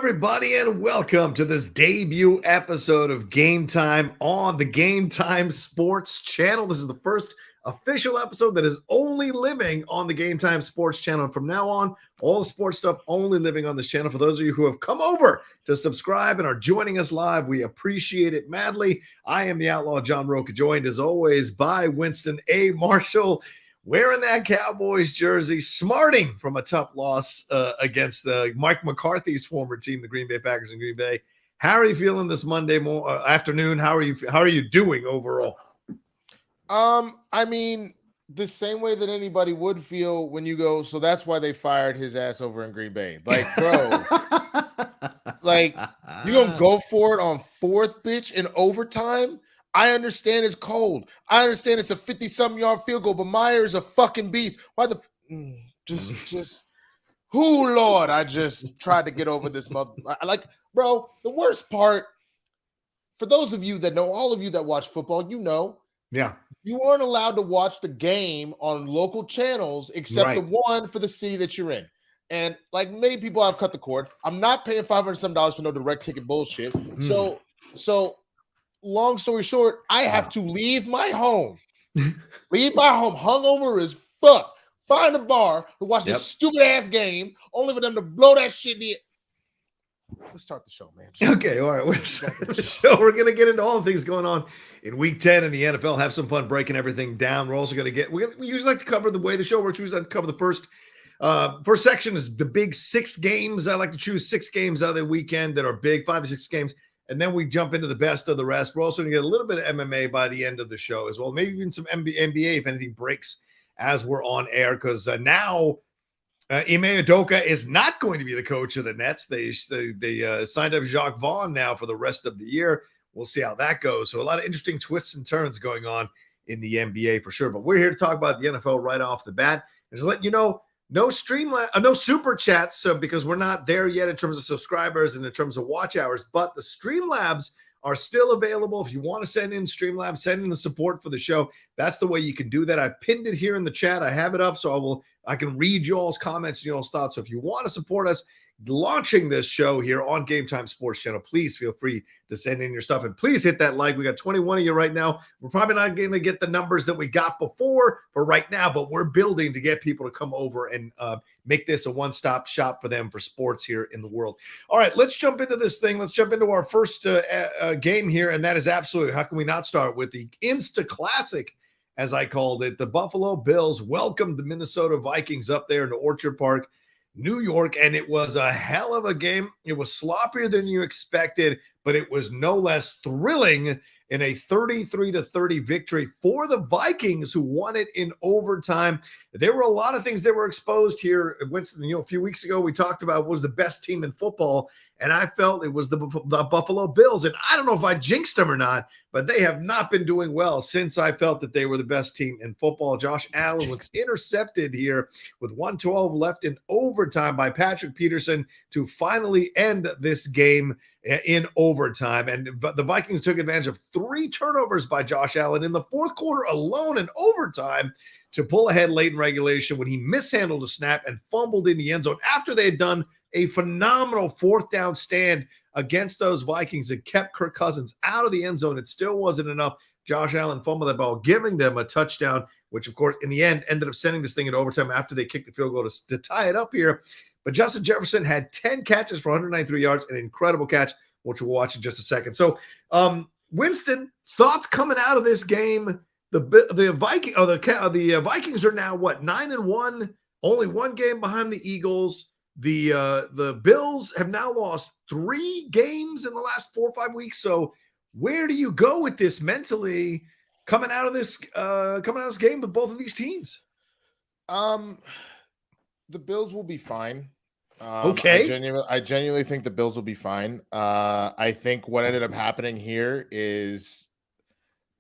everybody, and welcome to this debut episode of Game Time on the Game Time Sports Channel. This is the first official episode that is only living on the Game Time Sports Channel. And from now on, all the sports stuff only living on this channel. For those of you who have come over to subscribe and are joining us live, we appreciate it madly. I am the Outlaw John Rocha, joined as always by Winston A. Marshall, wearing that Cowboys jersey, smarting from a tough loss against Mike McCarthy's former team, the Green Bay Packers in Green Bay. How are you feeling this Monday afternoon? How are you doing overall? I mean, the same way that anybody would feel when you go, so that's why they fired his ass over in Green Bay. Like, bro, like, you gonna go for it on fourth, bitch, in overtime? I understand it's cold. I understand it's a 50-something yard field goal, but Meyer's a fucking beast. Why the Lord, I just tried to get over this mother. Bro, the worst part, for those of you that know, all of you that watch football, you know, you aren't allowed to watch the game on local channels except the one for the city that you're in. And like many people, I've cut the cord. I'm not paying $500 for no direct ticket bullshit. So long story short, I have to leave my home hungover as fuck, find a bar to watch this stupid ass game, only for them to blow that shit in. Let's start the show, man. Okay, all right. We're starting the show. We're going to get into all the things going on in Week 10 in the NFL, have some fun breaking everything down. We're also going to we usually like to cover the way the show works. We usually like to cover the first section is the big 6 games. I like to choose 6 games out of the weekend that are big, 5 to 6 games. And then we jump into the best of the rest. We're also going to get a little bit of MMA by the end of the show as well. Maybe even some NBA if anything breaks as we're on air. Because now Ime Udoka is not going to be the coach of the Nets. They signed up Jacques Vaughn now for the rest of the year. We'll see how that goes. So a lot of interesting twists and turns going on in the NBA for sure. But we're here to talk about the NFL right off the bat. And just let you know, no super chats because we're not there yet in terms of subscribers and in terms of watch hours, but the Streamlabs are still available. If you want to send in Streamlabs, send in the support for the show. That's the way you can do that. I pinned it here in the chat. I have it up so I can read y'all's comments and y'all's thoughts. So if you want to support us launching this show here on Game Time Sports Channel, please feel free to send in your stuff. And please hit that like. We got 21 of you right now. We're probably not going to get the numbers that we got before for right now, but we're building to get people to come over and make this a one-stop shop for them for sports here in the world. All right, let's jump into this thing. Let's jump into our first game here, and that is absolutely, how can we not start with the Insta Classic, as I called it. The Buffalo Bills welcomed the Minnesota Vikings up there in Orchard Park, New York, and it was a hell of a game. It was sloppier than you expected, but it was no less thrilling in a 33-30 victory for the Vikings, who won it in overtime. There were a lot of things that were exposed here. Winston, a few weeks ago, we talked about what was the best team in football, and I felt it was the Buffalo Bills. And I don't know if I jinxed them or not, but they have not been doing well since I felt that they were the best team in football. Josh Allen was intercepted here with 1:12 left in overtime by Patrick Peterson to finally end this game in overtime. And the Vikings took advantage of 3 turnovers by Josh Allen in the fourth quarter alone in overtime to pull ahead late in regulation when he mishandled a snap and fumbled in the end zone after they had done a phenomenal 4th down stand against those Vikings that kept Kirk Cousins out of the end zone. It still wasn't enough. Josh Allen fumbled that ball, giving them a touchdown, which, of course, in the end ended up sending this thing in overtime after they kicked the field goal to tie it up here. But Justin Jefferson had 10 catches for 193 yards, an incredible catch, which we'll watch in just a second. So, Winston, thoughts coming out of this game? The Vikings are now what, 9-1, only 1 game behind the Eagles. The Bills have now lost 3 games in the last 4 or 5 weeks. So where do you go with this mentally coming out of this game with both of these teams? The Bills will be fine. Okay. I genuinely think the Bills will be fine. I think what ended up happening here is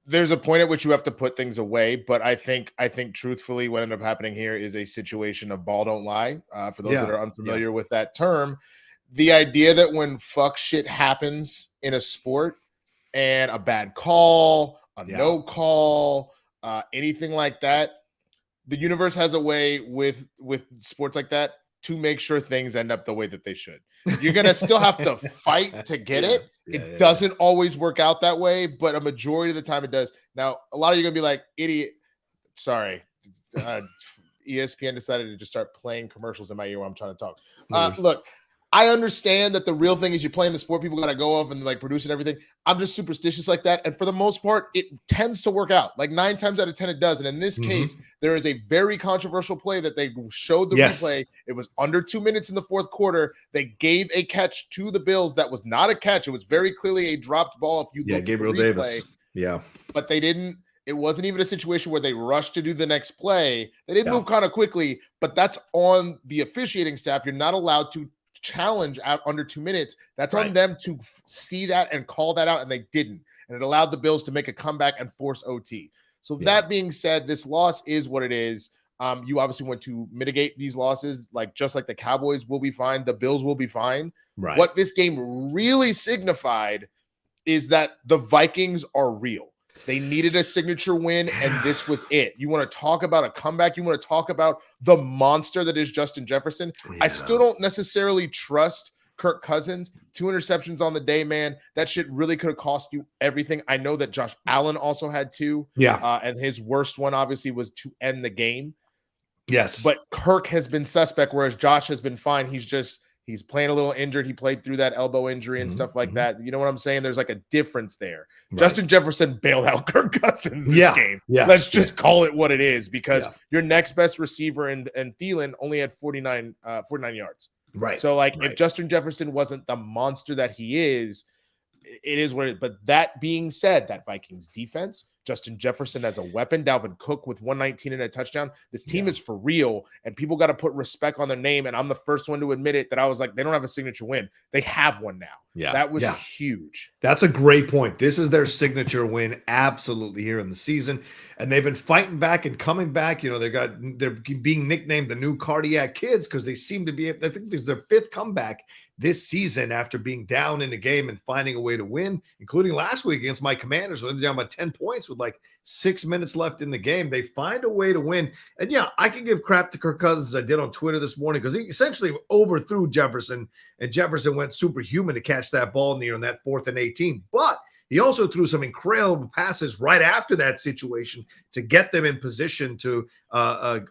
there's a point at which you have to put things away, but I think truthfully what ended up happening here is a situation of ball don't lie. For those that are unfamiliar with that term, the idea that when fuck shit happens in a sport and a bad call, no call, anything like that, the universe has a way with sports like that to make sure things end up the way that they should. You're going to still have to fight to get it. It doesn't always work out that way, but a majority of the time it does. Now, a lot of you are going to be like, idiot. Sorry. ESPN decided to just start playing commercials in my ear while I'm trying to talk. Look, I understand that the real thing is you're playing the sport, people got to go off and like produce and everything. I'm just superstitious like that. And for the most part, it tends to work out. Like 9 times out of 10, it does. And in this case, there is a very controversial play that they showed the replay. It was under 2 minutes in the fourth quarter. They gave a catch to the Bills that was not a catch. It was very clearly a dropped ball. If you look at Gabriel the replay, Davis. Yeah. But they didn't. It wasn't even a situation where they rushed to do the next play. They didn't move kind of quickly, but that's on the officiating staff. You're not allowed to challenge under 2 minutes. That's on them to see that and call that out, and they didn't. And it allowed the Bills to make a comeback and force OT. So that being said, this loss is what it is. You obviously want to mitigate these losses, just like the Cowboys will be fine, the Bills will be fine. Right. What this game really signified is that the Vikings are real. They needed a signature win, and this was it. You want to talk about a comeback? You want to talk about the monster that is Justin Jefferson? Yeah. I still don't necessarily trust Kirk Cousins. 2 interceptions on the day, man. That shit really could have cost you everything. I know that Josh Allen also had 2. Yeah. And his worst one, obviously, was to end the game. Yes. But Kirk has been suspect, whereas Josh has been fine. He's playing a little injured. He played through that elbow injury and stuff like that. You know what I'm saying? There's like a difference there. Right. Justin Jefferson bailed out Kirk Cousins this game. Yeah. Let's just call it what it is, because your next best receiver and Thielen only had 49 yards. Right. So if Justin Jefferson wasn't the monster that he is, it is what it is. But that being said, that Vikings defense, Justin Jefferson as a weapon, Dalvin Cook with 119 and a touchdown. This team is for real, and people got to put respect on their name. And I'm the first one to admit it, that I was like, they don't have a signature win. They have one now. Yeah. That was huge. That's a great point. This is their signature win, absolutely, here in the season. And they've been fighting back and coming back. You know, they're being nicknamed the new cardiac kids because they seem to be, I think this is their 5th comeback this season after being down in the game and finding a way to win, including last week against my Commanders, where they're down by 10 points with 6 minutes left in the game. They find a way to win. And I can give crap to Kirk Cousins, as I did on Twitter this morning, because he essentially overthrew Jefferson, and Jefferson went superhuman to catch that ball near on that 4th and 18. But he also threw some incredible passes right after that situation to get them in position to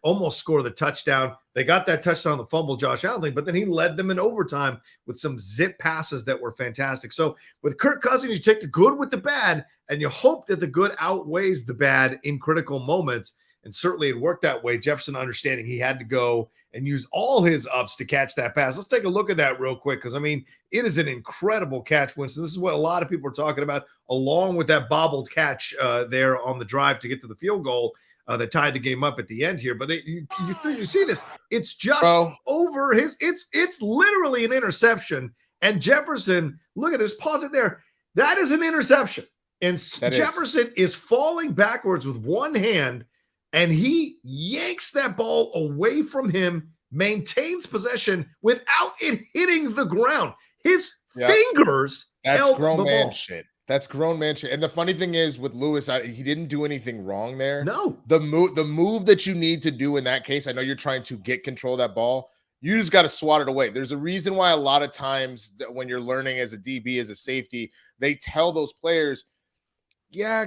almost score the touchdown. They got that touchdown on the fumble, Josh Allen, but then he led them in overtime with some zip passes that were fantastic. So with Kirk Cousins, you take the good with the bad, and you hope that the good outweighs the bad in critical moments. And certainly it worked that way. Jefferson understanding he had to go and use all his ups to catch that pass. Let's take a look at that real quick, because, it is an incredible catch, Winston. This is what a lot of people are talking about, along with that bobbled catch there on the drive to get to the field goal that tied the game up at the end here. But you see this. It's just over his – it's literally an interception. And Jefferson, look at this, pause it there. That is an interception. And Jefferson is falling backwards with one hand, and he yanks that ball away from him, maintains possession without it hitting the ground. His fingers held grown the man ball. shit. That's grown man shit. And the funny thing is with Lewis, he didn't do anything wrong there. No. The move that you need to do in that case, I know you're trying to get control of that ball. You just got to swat it away. There's a reason why a lot of times that when you're learning as a DB, as a safety, they tell those players,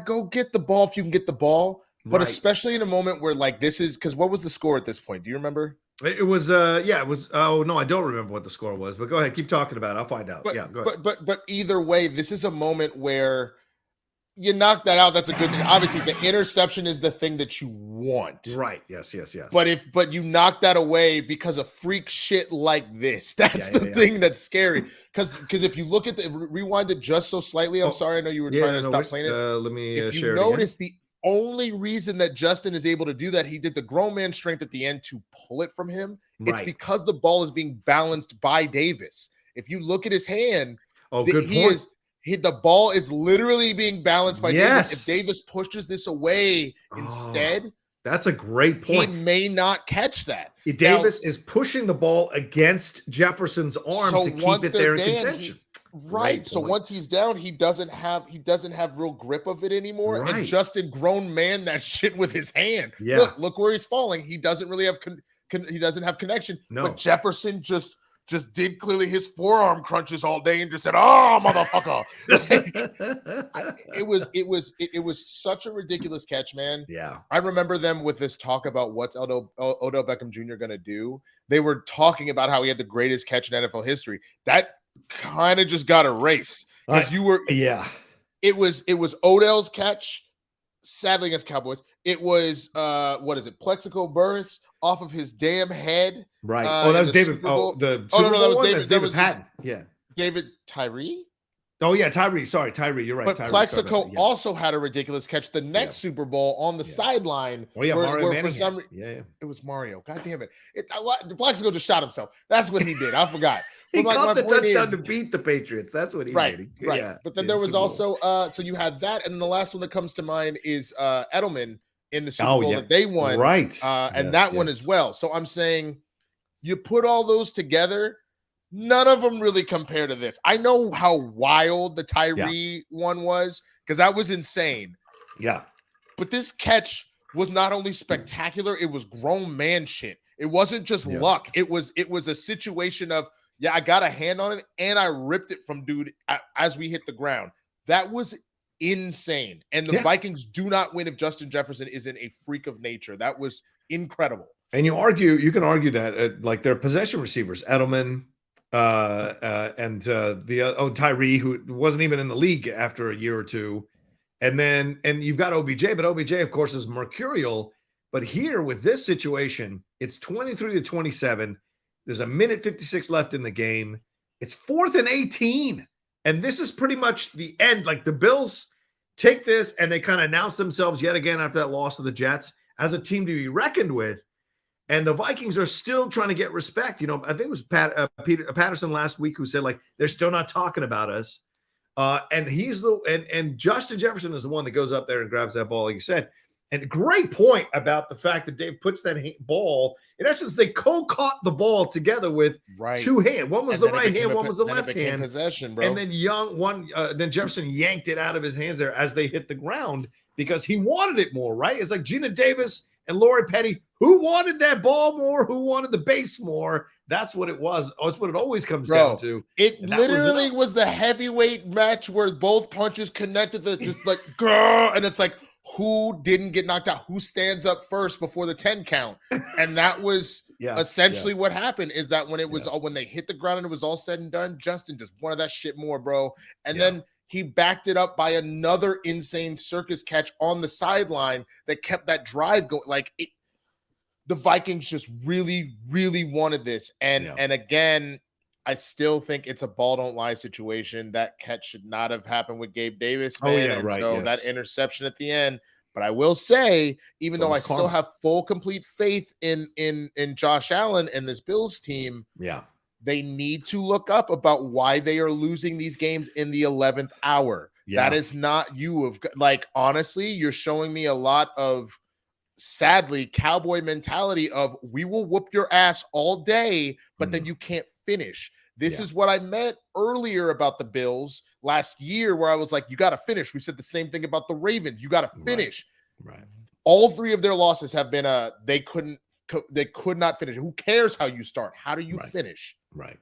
go get the ball if you can get the ball. But especially in a moment where this is, because what was the score at this point? Do you remember? It was, it was, oh, no, I don't remember what the score was, but go ahead. Keep talking about it. I'll find out. But, go ahead. But either way, this is a moment where you knock that out. That's a good thing. Obviously, the interception is the thing that you want. Right. Yes. But you knock that away because of freak shit like this. That's the thing that's scary. Because if you look at rewind it just so slightly, I'm sorry. I know you were trying to stop playing it. Let me if share you it again. notice the only reason that Justin is able to do that, he did the grown man strength at the end to pull it from him. It's because the ball is being balanced by Davis. If you look at his hand, good point. The ball is literally being balanced by Davis. If Davis pushes this away instead, that's a great point. He may not catch that. Davis is pushing the ball against Jefferson's arm to keep it there in contention. Right. So once he's down, he doesn't have real grip of it anymore. Right. And Justin grown man that shit with his hand. Yeah. Look where he's falling. He doesn't really have connection. No. But Jefferson just did clearly his forearm crunches all day and just said, "Oh, motherfucker!" It was such a ridiculous catch, man. Yeah, I remember them with this talk about what's Odell Beckham Jr. going to do. They were talking about how he had the greatest catch in NFL history. That kind of just got erased because It was Odell's catch. Sadly against Cowboys, it was Plexico Burris off of his damn head. Right. That was David. That was Patton. Yeah. David Tyree. Oh yeah, Tyree. Sorry, Tyree. You're right. But Tyree, Plexico also had a ridiculous catch the next Super Bowl on the sideline. Oh yeah, Mario Manning. It was Mario. God damn it! Plexico just shot himself. That's what he did. I forgot. He caught the touchdown to beat the Patriots. That's what he did. Right. Yeah, but then there was also so you had that, and the last one that comes to mind is Edelman in the Super Bowl that they won. Right. And that one as well. So I'm saying you put all those together, none of them really compare to this. I know how wild the Tyree one was because that was insane. Yeah. But this catch was not only spectacular, it was grown man shit. It wasn't just luck. It was a situation of, I got a hand on it, and I ripped it from dude as we hit the ground. That was insane. And the Vikings do not win if Justin Jefferson isn't a freak of nature. That was incredible. And you can argue that like their possession receivers, Edelman and Tyree, who wasn't even in the league after a year or two. And you've got OBJ, but OBJ, of course, is mercurial. But here with this situation, it's 23-27. There's a minute 56 left in the game. It's 4th and 18. And this is pretty much the end. Like the Bills take this and they kind of announce themselves yet again after that loss to the Jets as a team to be reckoned with. And the Vikings are still trying to get respect. I think it was Peter Patterson last week who said, like, they're still not talking about us. And he's and Justin Jefferson is the one that goes up there and grabs that ball, like you said. And great point about the fact that Dave puts that ball. In essence, they co-caught the ball together with two hands. One was the right hand, one was the left hand. Possession, bro. And then then Jefferson yanked it out of his hands there as they hit the ground because he wanted it more, right? It's like Gina Davis and Lori Petty. Who wanted that ball more? Who wanted the base more? That's what it was. That's what it always comes down to. It literally was the heavyweight match where both punches connected to just like, girl, and it's like, who didn't get knocked out? Who stands up first before the 10 count? And that was essentially what happened is that when it was when they hit the ground and it was all said and done, Justin just wanted that shit more, bro. And then he backed it up by another insane circus catch on the sideline that kept that drive going. Like the Vikings just really, really wanted this. And again, I still think it's a ball don't lie situation. That catch should not have happened with Gabe Davis, man. That interception at the end. But I will say, even though I still have full, complete faith in Josh Allen and this Bills team, they need to look up about why they are losing these games in the 11th hour. That is not honestly, you're showing me a lot of, sadly, cowboy mentality of we will whoop your ass all day, but then you can't finish. This is what I meant earlier about the Bills last year, where I was like, you got to finish. We said the same thing about the Ravens. You got to finish. Right. All three of their losses have been they could not finish. Who cares how you start? How do you finish? Right.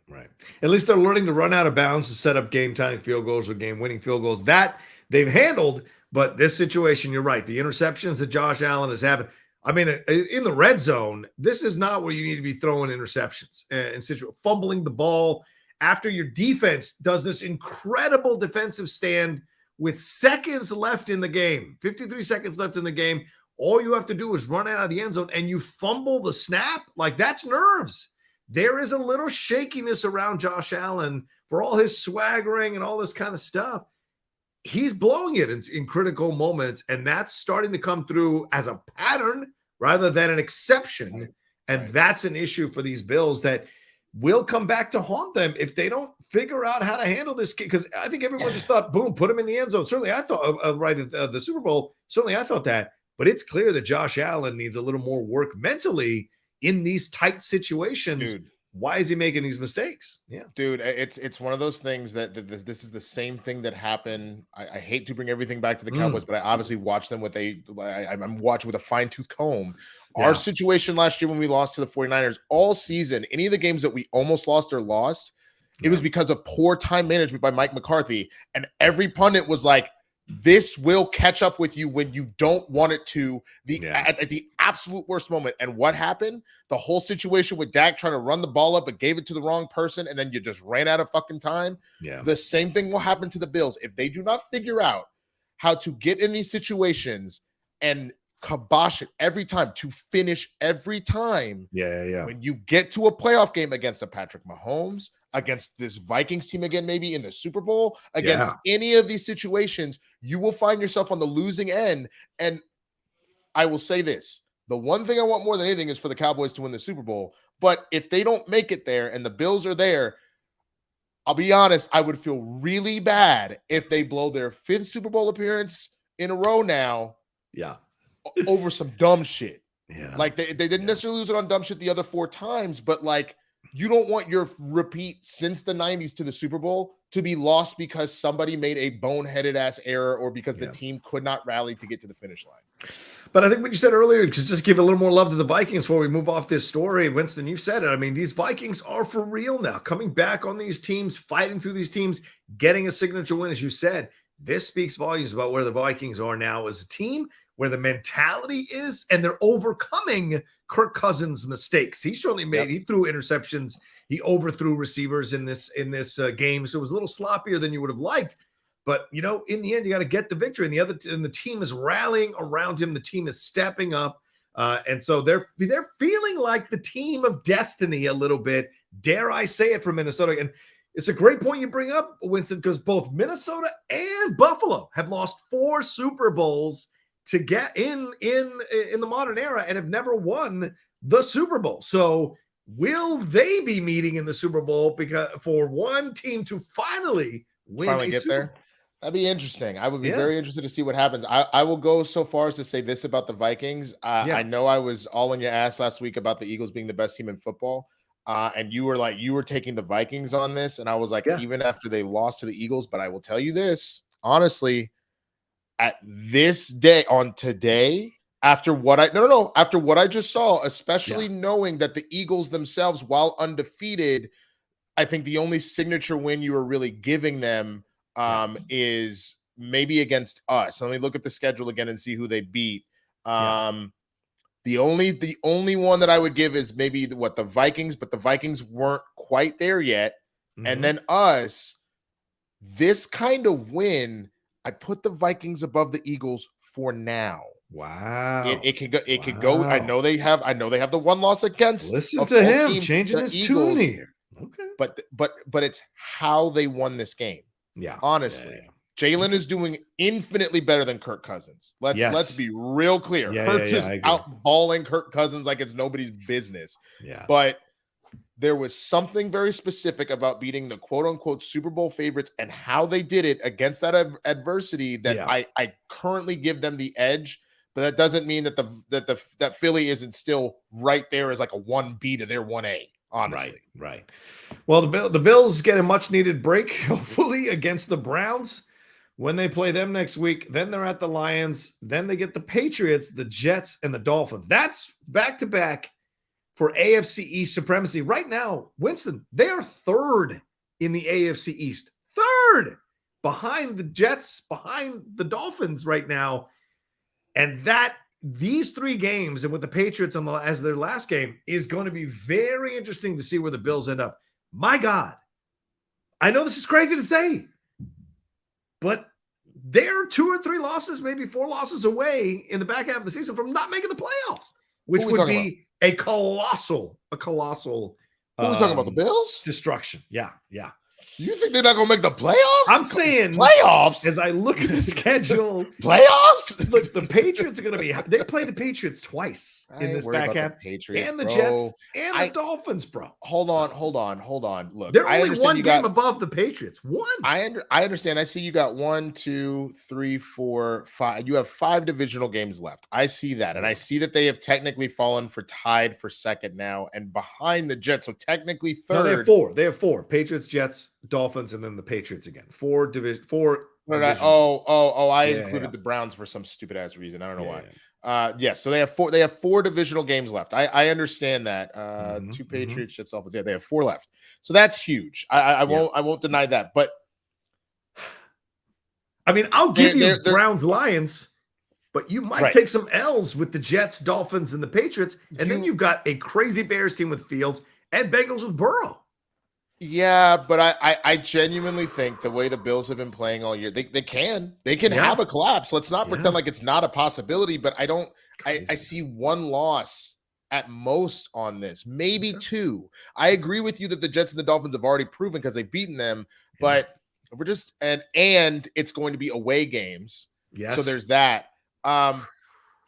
At least they're learning to run out of bounds to set up game-tying field goals or game-winning field goals. That they've handled, but this situation, you're right. The interceptions that Josh Allen is having, I mean, in the red zone, this is not where you need to be throwing interceptions and fumbling the ball after your defense does this incredible defensive stand with seconds left in the game, 53 seconds left in the game. All you have to do is run out of the end zone and you fumble the snap. Like, that's nerves. There is a little shakiness around Josh Allen for all his swaggering and all this kind of stuff. He's blowing it in critical moments, and that's starting to come through as a pattern rather than an exception. And that's an issue for these Bills that will come back to haunt them if they don't figure out how to handle this kid. Because I think everyone just thought, boom, put him in the end zone. Certainly I thought, the Super Bowl, certainly I thought that. But it's clear that Josh Allen needs a little more work mentally in these tight situations. Dude. Why is he making these mistakes? Yeah, dude, it's one of those things that this is the same thing that happened. I hate to bring everything back to the Cowboys, but I obviously watch them I'm watching with a fine-tooth comb Our situation last year when we lost to the 49ers all season, any of the games that we almost lost or lost, it was because of poor time management by Mike McCarthy. And every pundit was like, this will catch up with you when you don't want it to, at the absolute worst moment. And what happened? The whole situation with Dak trying to run the ball up but gave it to the wrong person, and then you just ran out of fucking time. Yeah. The same thing will happen to the Bills. If they do not figure out how to get in these situations and kibosh it every time, to finish every time. When you get to a playoff game against a Patrick Mahomes, against this Vikings team again, maybe in the Super Bowl, against any of these situations, you will find yourself on the losing end. And I will say this, the one thing I want more than anything is for the Cowboys to win the Super Bowl. But if they don't make it there and the Bills are there, I'll be honest, I would feel really bad if they blow their 5th Super Bowl appearance in a row now. Over some dumb shit. Like they didn't necessarily lose it on dumb shit the other 4 times, but like, you don't want your repeat since the 90s to the Super Bowl to be lost because somebody made a boneheaded ass error or because the team could not rally to get to the finish line. But I think what you said earlier, because just give a little more love to the Vikings before we move off this story. Winston, you've said it. I mean, these Vikings are for real now, coming back on these teams, fighting through these teams, getting a signature win, as you said. This speaks volumes about where the Vikings are now as a team, where the mentality is, and they're overcoming Kirk Cousins' mistakes. He certainly he threw interceptions. He overthrew receivers in this game. So it was a little sloppier than you would have liked. But, in the end, you got to get the victory. And the team is rallying around him. The team is stepping up. And so they're feeling like the team of destiny a little bit. Dare I say it, for Minnesota. And it's a great point you bring up, Winston, because both Minnesota and Buffalo have lost 4 Super Bowls to get in the modern era and have never won the Super Bowl. So will they be meeting in the Super Bowl because for one team to finally get there? That'd be interesting. I would be very interested to see what happens. I will go so far as to say this about the Vikings. I know I was all in your ass last week about the Eagles being the best team in football. And you were taking the Vikings on this. And I was like, even after they lost to the Eagles, but I will tell you this, honestly, at this day on today, after what I just saw, especially knowing that the Eagles themselves, while undefeated, I think the only signature win you were really giving them is maybe against us. Let me look at the schedule again and see who they beat. The only one that I would give is maybe the Vikings, but the Vikings weren't quite there yet. Mm-hmm. And then us, this kind of win, I put the Vikings above the Eagles for now. Wow. It could go. It could go. I know they have the one loss against. Listen to him changing his tune here. Okay. But it's how they won this game. Yeah. Honestly. Jalen is doing infinitely better than Kirk Cousins. Let's be real clear. Hurts is outballing Kirk Cousins like it's nobody's business. Yeah. But there was something very specific about beating the quote unquote Super Bowl favorites and how they did it against that adversity that I currently give them the edge. But that doesn't mean that Philly isn't still right there as like a 1B to their 1A. Honestly, right. Well, the Bills get a much needed break, hopefully, against the Browns when they play them next week. Then they're at the Lions. Then they get the Patriots, the Jets, and the Dolphins. That's back to back for AFC East supremacy. Right now, Winston, they are 3rd in the AFC East. 3rd behind the Jets, behind the Dolphins right now. And these 3 games, and with the Patriots as their last game, is going to be very interesting to see where the Bills end up. My God, I know this is crazy to say, but they're 2 or 3 losses, maybe 4 losses away in the back half of the season from not making the playoffs, which would be a colossal. Who are we talking about? The Bills? Destruction. Yeah. You think they're not going to make the playoffs? I'm saying playoffs. As I look at the schedule, playoffs. Look, the Patriots are going to be. They play the Patriots twice in this back half, and the Jets and the Dolphins, bro. Hold on. Look, they're only one game above the Patriots. One. I understand. I see you got 1, 2, 3, 4, 5. You have 5 divisional games left. I see that, and I see that they have technically fallen tied for 2nd now, and behind the Jets. So technically 3rd. No, they have 4. Patriots, Jets, Dolphins, and then the Patriots again. 4. I included the Browns for some stupid ass reason. I don't know why. Yes. So they have four. They have 4 divisional games left. I understand that. 2 Patriots, shit, Dolphins. Yeah, they have 4 left. So that's huge. I won't deny that. But I mean, I'll give you Browns, Lions, but you might take some L's with the Jets, Dolphins, and the Patriots, and then you've got a crazy Bears team with Fields and Bengals with Burrow. Yeah, but I genuinely think the way the Bills have been playing all year, they can have a collapse. Let's not pretend like it's not a possibility, but I see 1 loss at most on this, maybe 2. I agree with you that the Jets and the Dolphins have already proven because they've beaten them, but we're just and it's going to be away games. Yes. So there's that.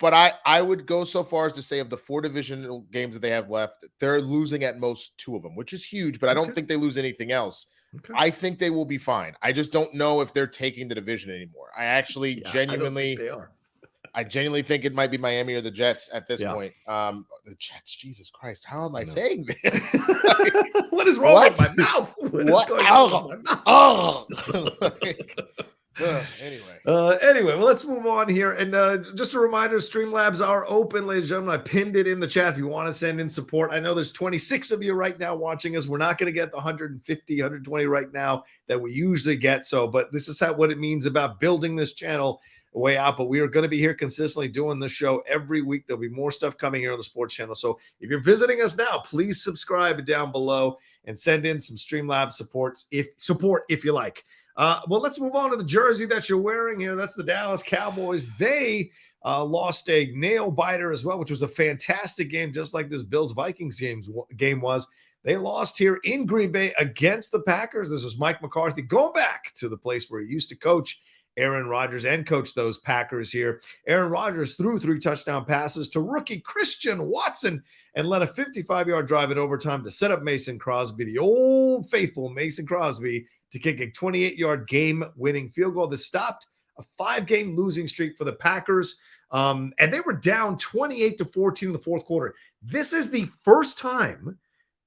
But I would go so far as to say of the 4 divisional games that they have left, they're losing at most 2 of them, which is huge, but I don't think they lose anything else. I think they will be fine. I just don't know if they're taking the division anymore. I actually genuinely they are. I genuinely think it might be Miami or the Jets at this point. The Jets, Jesus Christ, how am I saying this? What is wrong with my mouth? What is going on with my mouth? Anyway, well, let's move on here. And just a reminder, Streamlabs are open, ladies and gentlemen. I pinned it in the chat if you want to send in support. I know there's 26 of you right now watching us. We're not going to get the 150, 120 right now that we usually get. But this is what it means about building this channel way out. But we are going to be here consistently doing the show every week. There'll be more stuff coming here on the sports channel. So if you're visiting us now, please subscribe down below and send in some Streamlabs support if you like. Well, let's move on to the jersey that you're wearing here. That's the Dallas Cowboys. They lost a nail biter as well, which was a fantastic game, just like this Bills-Vikings game was. They lost here in Green Bay against the Packers. This was Mike McCarthy going back to the place where he used to coach Aaron Rodgers and coach those Packers here. Aaron Rodgers threw 3 touchdown passes to rookie Christian Watson and led a 55-yard drive in overtime to set up Mason Crosby, the old faithful Mason Crosby, to kick a 28-yard game-winning field goal that stopped a 5-game losing streak for the Packers. And they were down 28-14 in the fourth quarter. This is the first time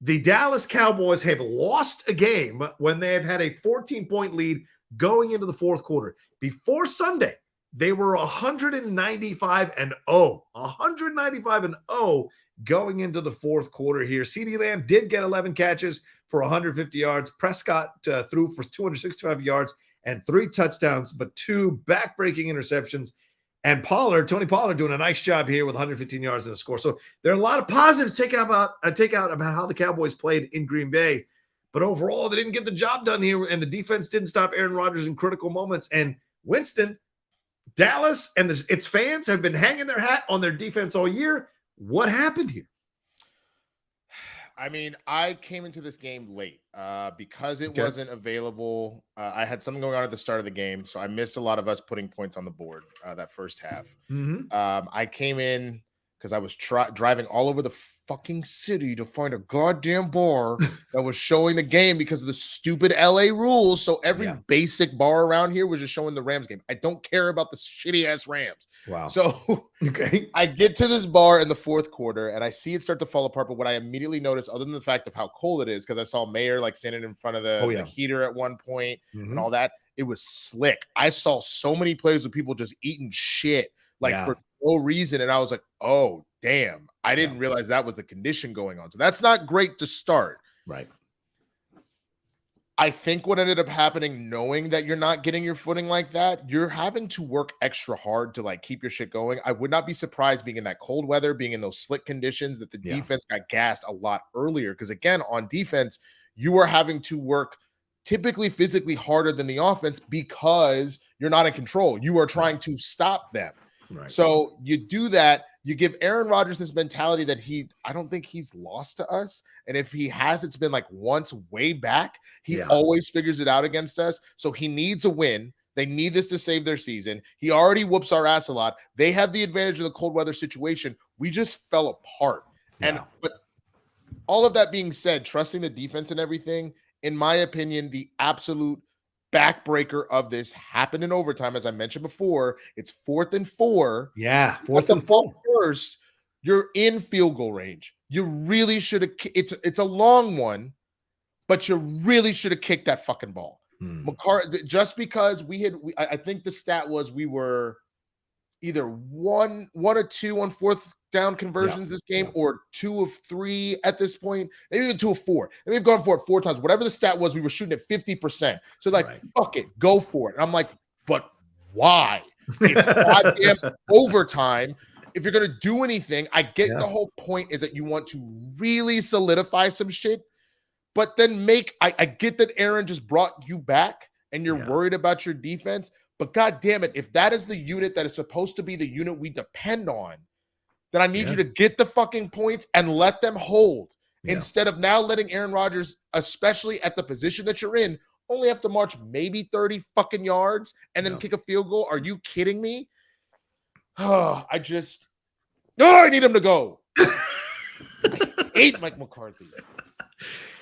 the Dallas Cowboys have lost a game when they have had a 14-point lead going into the fourth quarter. Before Sunday, they were 195-0. 195-0 going into the fourth quarter here. CeeDee Lamb did get 11 catches for 150 yards. Prescott threw for 265 yards and 3 touchdowns, but 2 back-breaking interceptions. And Tony Pollard doing a nice job here with 115 yards and a score. So there are a lot of positives to take out about how the Cowboys played in Green Bay. But overall, they didn't get the job done here, and the defense didn't stop Aaron Rodgers in critical moments. And Winston, Dallas, and its fans have been hanging their hat on their defense all year. What happened here? I mean, I came into this game late because it wasn't available. I had something going on at the start of the game, so I missed a lot of us putting points on the board that first half. I came in because I was driving all over the fucking city to find a goddamn bar that was showing the game because of the stupid LA rules. So every basic bar around here was just showing the Rams game. I don't care about the shitty ass Rams. Wow. So I get to this bar in the fourth quarter and I see it start to fall apart. But what I immediately noticed, other than the fact of how cold it is, because I saw Mayer like standing in front of the heater at one point and all that, it was slick. I saw so many plays with people just eating shit for no reason. And I was like, oh, damn. I didn't realize that was the condition going on. So that's not great to start. Right. I think what ended up happening, knowing that you're not getting your footing like that, you're having to work extra hard to keep your shit going. I would not be surprised being in that cold weather, being in those slick conditions, that the defense got gassed a lot earlier. Because again, on defense, you are having to work typically physically harder than the offense because you're not in control. You are trying to stop them. Right. So you do that. You give Aaron Rodgers this mentality that I don't think he's lost to us. And if he has, it's been once way back. He always figures it out against us. So he needs a win. They need this to save their season. He already whoops our ass a lot. They have the advantage of the cold weather situation. We just fell apart. But all of that being said, trusting the defense and everything, in my opinion, the absolute backbreaker of this happened in overtime. As I mentioned before, it's 4th and 4. Yeah, 4th and 4. First, you're in field goal range. You really should have. It's a long one, but you really should have kicked that fucking ball. McCarthy, just because I think the stat was we were either one or two on fourth down conversions this game, or 2 of 3 at this point, maybe even 2 of 4. And we've gone for it 4 times. Whatever the stat was, we were shooting at 50%. So fuck it, go for it. And I'm like, but why? It's goddamn overtime. If you're gonna do anything, I get the whole point is that you want to really solidify some shit, but then I get that Aaron just brought you back and you're worried about your defense, but god damn it, if that is the unit that is supposed to be the unit we depend on, then I need you to get the fucking points and let them hold instead of now letting Aaron Rodgers, especially at the position that you're in, only have to march maybe 30 fucking yards and then kick a field goal. Are you kidding me? I need him to go. I hate Mike McCarthy.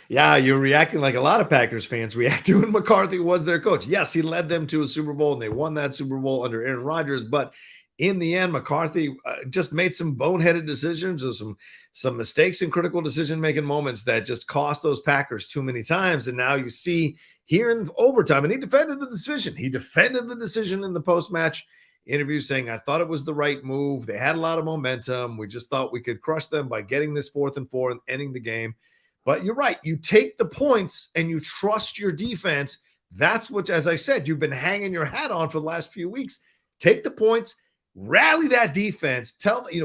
Yeah, you're reacting like a lot of Packers fans reacted when McCarthy was their coach. Yes, he led them to a Super Bowl, and they won that Super Bowl under Aaron Rodgers. But in the end, McCarthy just made some boneheaded decisions or some mistakes in critical decision-making moments that just cost those Packers too many times. And now you see here in overtime, and he defended the decision. He defended the decision in the post-match interview, saying, I thought it was the right move. They had a lot of momentum. We just thought we could crush them by getting this 4th and 4 and ending the game. But you're right. You take the points and you trust your defense. That's what, as I said, you've been hanging your hat on for the last few weeks. Take the points, rally that defense,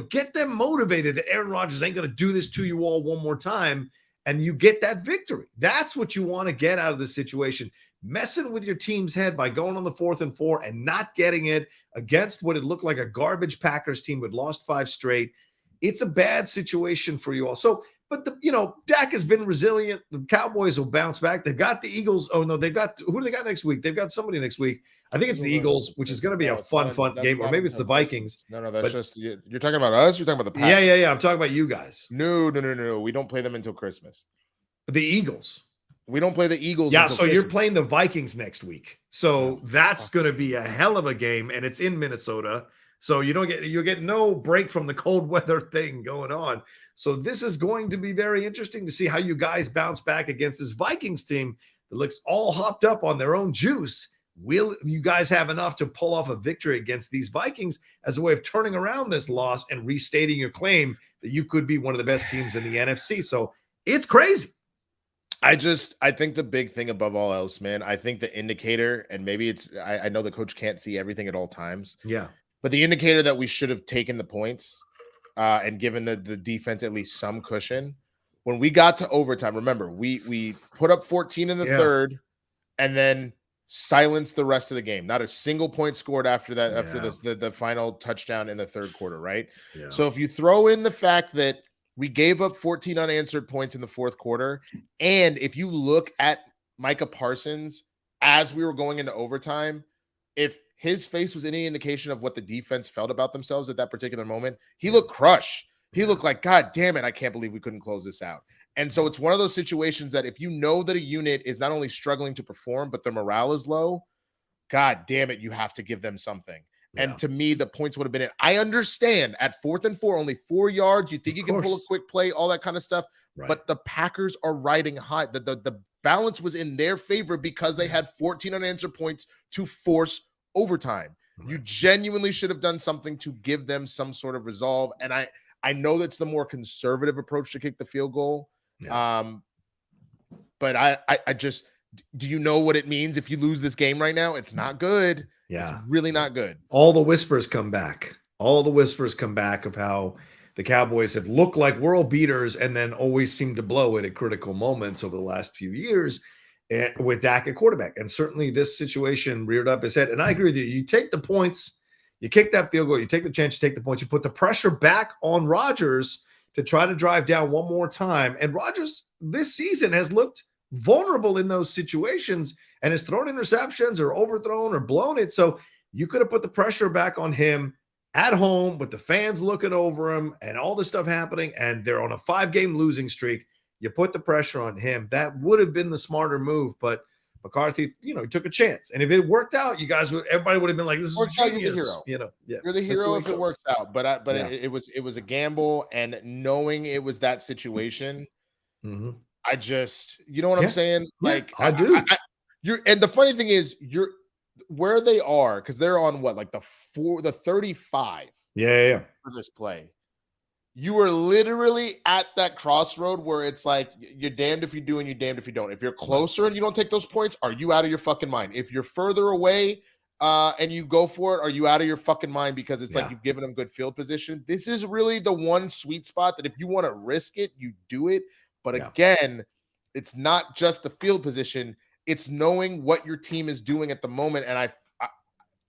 get them motivated that Aaron Rodgers ain't going to do this to you all one more time, and you get that victory. That's what you want to get out of this situation. Messing with your team's head by going on the 4th and 4 and not getting it against what it looked like a garbage Packers team who had lost 5 straight. It's a bad situation for you all. So, but Dak has been resilient. The Cowboys will bounce back. They've got the Eagles. Oh no, who do they got next week? They've got somebody next week. I think it's the Eagles, which is going to be a fun game, or maybe it's the Vikings. No, that's you're talking about us. You're talking about the Packers. Yeah. I'm talking about you guys. No. We don't play them until Christmas. The Eagles. We don't play the Eagles. Yeah, so you're playing the Vikings next week. So that's going to be a hell of a game, and it's in Minnesota. So you get no break from the cold weather thing going on. So this is going to be very interesting to see how you guys bounce back against this Vikings team that looks all hopped up on their own juice. Will you guys have enough to pull off a victory against these Vikings as a way of turning around this loss and restating your claim that you could be one of the best teams in the NFC? So it's crazy. I think the big thing above all else, man, I think the indicator, and maybe I know the coach can't see everything at all times. Yeah. But the indicator that we should have taken the points and given the defense at least some cushion. When we got to overtime, remember, we put up 14 in the third and then silenced the rest of the game. Not a single point scored after that, after the final touchdown in the third quarter, right? Yeah. So if you throw in the fact that we gave up 14 unanswered points in the fourth quarter, and if you look at Micah Parsons as we were going into overtime, if his face was any indication of what the defense felt about themselves at that particular moment, he looked crushed. He looked like, God damn it, I can't believe we couldn't close this out. And so it's one of those situations that if you know that a unit is not only struggling to perform, but their morale is low, God damn it, you have to give them something. Yeah. And to me, the points would have been it. I understand at 4th and 4, only 4 yards. You think you can pull a quick play, all that kind of stuff. Right. But the Packers are riding high. The balance was in their favor because they had 14 unanswered points to force overtime. Right. You genuinely should have done something to give them some sort of resolve. And I know that's the more conservative approach to kick the field goal. Yeah. But I just, do you know what it means if you lose this game right now? It's not good. Yeah. It's really not good. All the whispers come back. All the whispers come back of how the Cowboys have looked like world beaters and then always seem to blow it at critical moments over the last few years with Dak at quarterback. And certainly this situation reared up his head. And I agree with you. You take the points, you kick that field goal, you take the chance, you take the points, you put the pressure back on Rodgers to try to drive down one more time. And Rodgers this season has looked vulnerable in those situations and has thrown interceptions or overthrown or blown it. So you could have put the pressure back on him at home with the fans looking over him and all this stuff happening, and they're on a 5-game losing streak. You put the pressure on him. That would have been the smarter move, but McCarthy, he took a chance. And if it worked out, everybody would have been like, "This is out, you're the hero." You're the hero if it works out. But it was a gamble, and knowing it was that situation, I just, you know what I'm saying? Like I do. And the funny thing is, where they are, because they're on what, like the 35 for this play. You are literally at that crossroad where it's like you're damned if you do and you're damned if you don't. If you're closer and you don't take those points, are you out of your fucking mind? If you're further away and you go for it, are you out of your fucking mind because it's like you've given them good field position? This is really the one sweet spot that if you want to risk it, you do it. But again, it's not just the field position. It's knowing what your team is doing at the moment. And I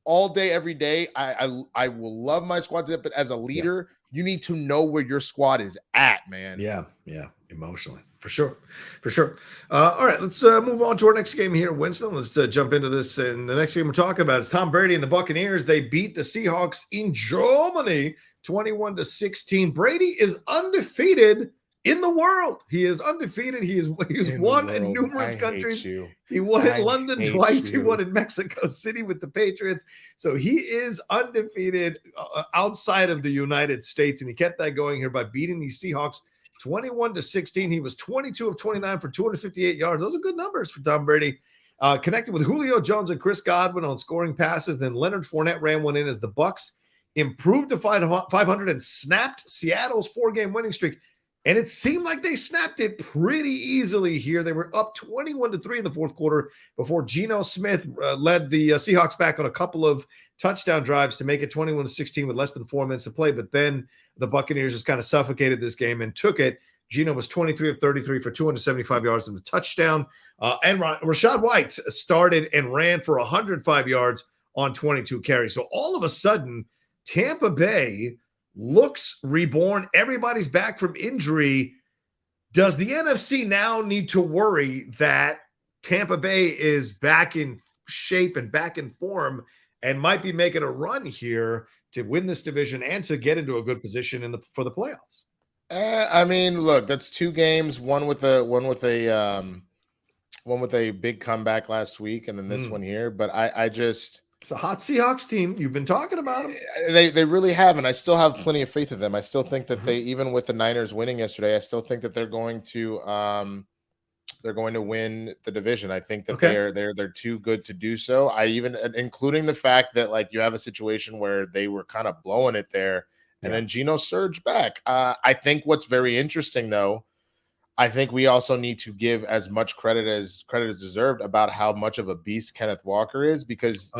all day, every day, I will love my squad, but as a leader, you need to know where your squad is at, man. Yeah, emotionally, for sure. All right, let's move on to our next game here, Winston. Let's jump into this. And the next game we're talking about is Tom Brady and the Buccaneers. They beat the Seahawks in Germany 21-16. Brady is undefeated in the world. He is undefeated. He's won in numerous countries. He won in London twice. He won in Mexico City with the Patriots. So he is undefeated outside of the United States. And he kept that going here by beating these Seahawks 21-16. He was 22 of 29 for 258 yards. Those are good numbers for Tom Brady. Connected with Julio Jones and Chris Godwin on scoring passes. Then Leonard Fournette ran one in as the Bucs improved to 500 and snapped Seattle's 4-game winning streak. And it seemed like they snapped it pretty easily here. They were up 21-3 in the fourth quarter before Geno Smith led the Seahawks back on a couple of touchdown drives to make it 21-16 with less than 4 minutes to play. But then the Buccaneers just kind of suffocated this game and took it. Geno was 23 of 33 for 275 yards and a touchdown. And Rachaad White started and ran for 105 yards on 22 carries. So all of a sudden, Tampa Bay looks reborn. Everybody's back from injury. Does the NFC now need to worry that Tampa Bay is back in shape and back in form and might be making a run here to win this division and to get into a good position for the playoffs? I mean, look, that's 2 games, one with a big comeback last week, and then this one here. But I just. It's a hot Seahawks team. You've been talking about them. They really have, and I still have plenty of faith in them. I still think that they, even with the Niners winning yesterday, I still think that they're going to win the division. I think that they're too good to do so. I even, including the fact that like you have a situation where they were kind of blowing it there, and then Geno surged back. I think what's very interesting though, I think we also need to give as much credit is deserved about how much of a beast Kenneth Walker is, because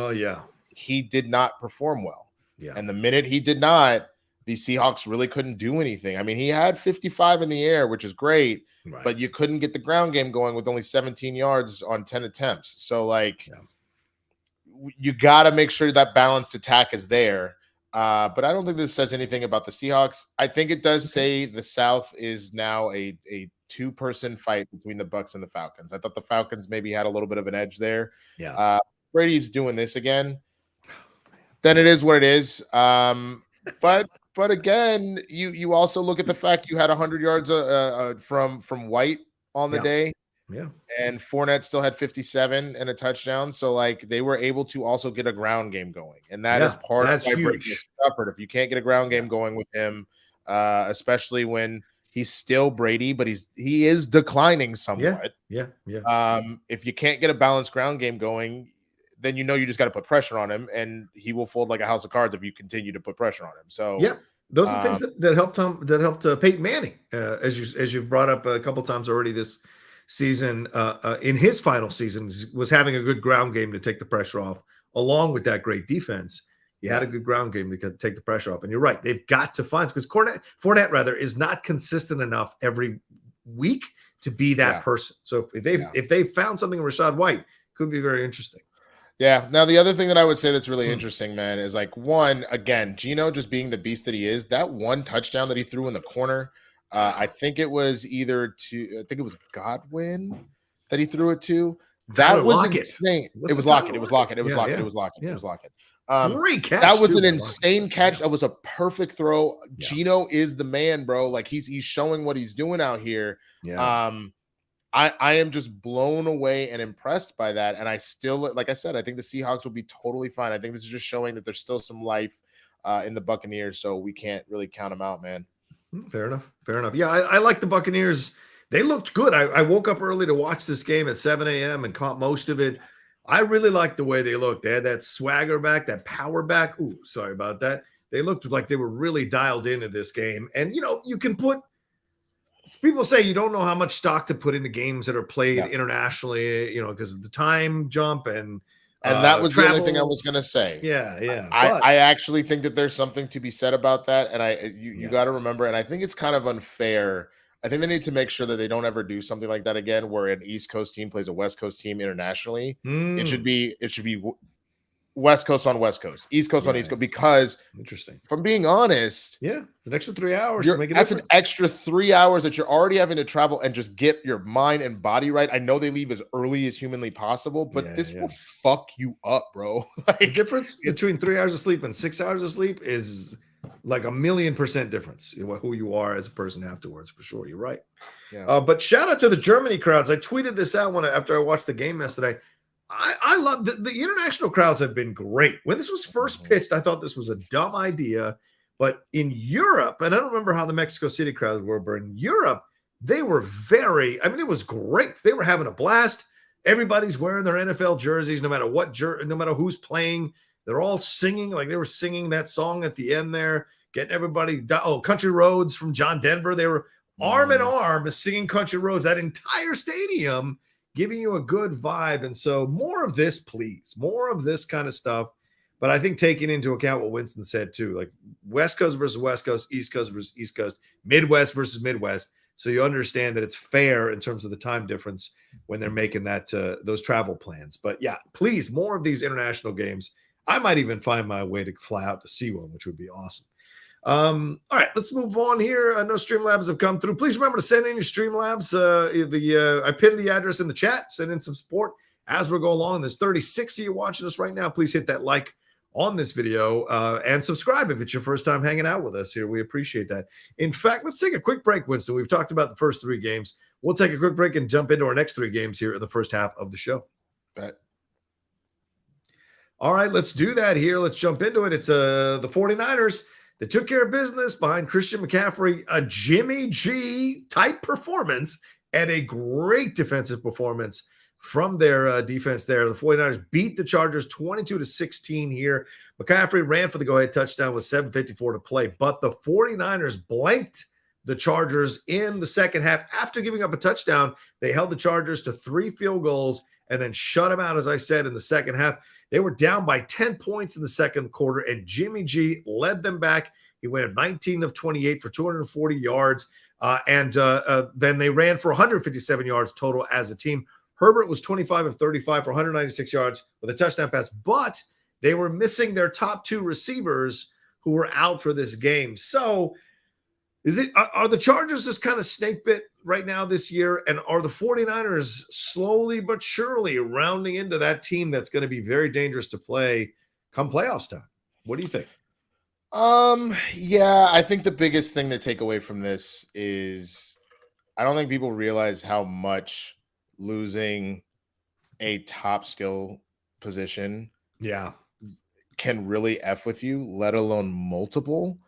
he did not perform well. And the minute he did not, the Seahawks really couldn't do anything. I mean, he had 55 in the air, which is great, but you couldn't get the ground game going with only 17 yards on 10 attempts. So like you got to make sure that balanced attack is there. But I don't think this says anything about the Seahawks. I think it does say the South is now a 2-person fight between the Bucs and the Falcons. I thought the Falcons maybe had a little bit of an edge there. Brady's doing this again. Then it is what it is. But again, you also look at the fact you had 100 yards from White on the day. And Fournette still had 57 and a touchdown. So like they were able to also get a ground game going. And that is part of why Brady suffered. If you can't get a ground game going with him, especially when he's still Brady, but he is declining somewhat. If you can't get a balanced ground game going, then you just got to put pressure on him, and he will fold like a house of cards if you continue to put pressure on him. So those are things that helped Peyton Manning, as you've brought up a couple times already this season. In his final seasons, was having a good ground game to take the pressure off, along with that great defense. You had a good ground game to take the pressure off. And you're right. They've got to find, because Fournette is not consistent enough every week to be that person. So if they found something in Rachaad White, could be very interesting. Yeah. Now, the other thing that I would say that's really interesting, man, is like, one, again, Geno just being the beast that he is, that one touchdown that he threw in the corner, I think it was Godwin that he threw it to. That was insane. It was Lockett. Great catch. That was an insane catch. That was a perfect throw. Geno is the man, bro. Like he's showing what he's doing out here. I am just blown away and impressed by that. And I still, like I said, I think the Seahawks will be totally fine. I think this is just showing that there's still some life in the Buccaneers, so we can't really count them out, man. Fair enough. Yeah, I like the Buccaneers. They looked good. I woke up early to watch this game at 7 a.m. and caught most of it. I really liked the way they looked. They had that swagger back, that power back. Ooh, sorry about that. They looked like they were really dialed into this game. And, you can put – people say you don't know how much stock to put into games that are played internationally, because of the time jump and that was travel. the only thing I was going to say. Yeah. I actually think that there's something to be said about that. And you got to remember, and I think it's kind of unfair. I think they need to make sure that they don't ever do something like that again, where an East Coast team plays a West Coast team internationally. It should be West Coast on West Coast, East Coast on East Coast, because interesting. From being honest, it's an extra 3 hours. That's an extra 3 hours that you're already having to travel and just get your mind and body right. I know they leave as early as humanly possible, but this will fuck you up, bro. The difference between 3 hours of sleep and 6 hours of sleep is like 1,000,000% difference in who you are as a person afterwards, for sure. You're right. But shout out to the Germany crowds. I tweeted this out after I watched the game yesterday. I love the international crowds have been great. When this was first pitched, I thought this was a dumb idea. But in Europe, and I don't remember how the Mexico City crowds were, but in Europe, they were it was great. They were having a blast. Everybody's wearing their NFL jerseys, no matter who's playing. They're all singing, like they were singing that song at the end there, getting everybody. Country Roads from John Denver. They were arm in arm singing Country Roads. That entire stadium giving you a good vibe. And so more of this, please. More of this kind of stuff. But I think taking into account what Winston said too, like West Coast versus West Coast, East Coast versus East Coast, Midwest versus Midwest. So you understand that it's fair in terms of the time difference when they're making those travel plans. But yeah, please, more of these international games. I might even find my way to fly out to see one, which would be awesome. All right, let's move on here. I know Streamlabs have come through. Please remember to send in your Streamlabs. I pinned the address in the chat. Send in some support as we're going along. There's 36 of you watching us right now. Please hit that like on this video and subscribe if it's your first time hanging out with us here. We appreciate that. In fact, let's take a quick break, Winston. We've talked about the first 3 games. We'll take a quick break and jump into our next 3 games here in the first half of the show. Bet. All right, let's do that here. Let's jump into it. It's the 49ers. They took care of business behind Christian McCaffrey, a Jimmy G type performance, and a great defensive performance from their defense there. The 49ers beat the Chargers 22-16 here. McCaffrey ran for the go-ahead touchdown with 7:54 to play, but the 49ers blanked the Chargers in the second half. After giving up a touchdown, they held the Chargers to 3 field goals and then shut them out, as I said, in the second half. They were down by 10 points in the second quarter, and Jimmy G led them back. He went 19 of 28 for 240 yards, and then they ran for 157 yards total as a team. Herbert was 25 of 35 for 196 yards with a touchdown pass, but they were missing their top 2 receivers who were out for this game. So are the Chargers just kind of snake bit right now this year? And are the 49ers slowly but surely rounding into that team that's going to be very dangerous to play come playoffs time? What do you think? Yeah, I think the biggest thing to take away from this is I don't think people realize how much losing a top skill position can really F with you, let alone multiple.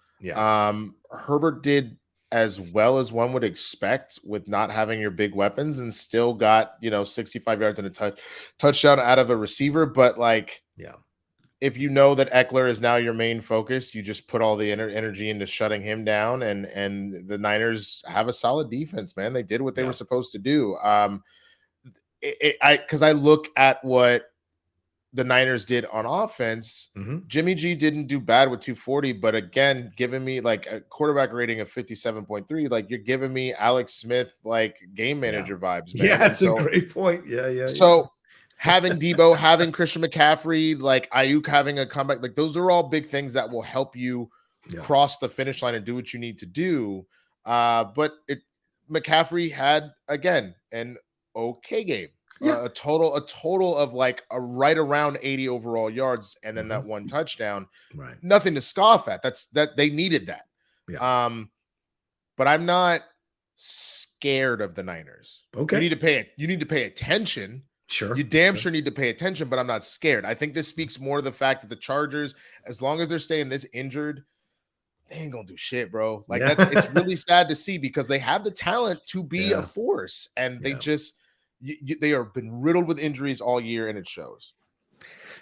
Herbert did as well as one would expect with not having your big weapons and still got 65 yards and a touchdown out of a receiver. But if you know that Eckler is now your main focus, you just put all the energy into shutting him down, and the Niners have a solid defense, man. They did what they were supposed to do. Because I look at what the Niners did on offense. Jimmy G didn't do bad with 240, but again, giving me like a quarterback rating of 57.3, like you're giving me Alex Smith, like game manager vibes, man. Yeah, that's a great point. So having Debo, having Christian McCaffrey, like Ayuk having a comeback, like those are all big things that will help you cross the finish line and do what you need to do. But McCaffrey had, again, an okay game. A total of like a right around 80 overall yards, and then that one touchdown. Right. Nothing to scoff at. That they needed that. But I'm not scared of the Niners. Okay. You need to pay attention. Sure. You damn sure need to pay attention, but I'm not scared. I think this speaks more to the fact that the Chargers, as long as they're staying this injured, they ain't gonna do shit, bro. Like it's really sad to see because they have the talent to be a force, and they just they have been riddled with injuries all year, and it shows.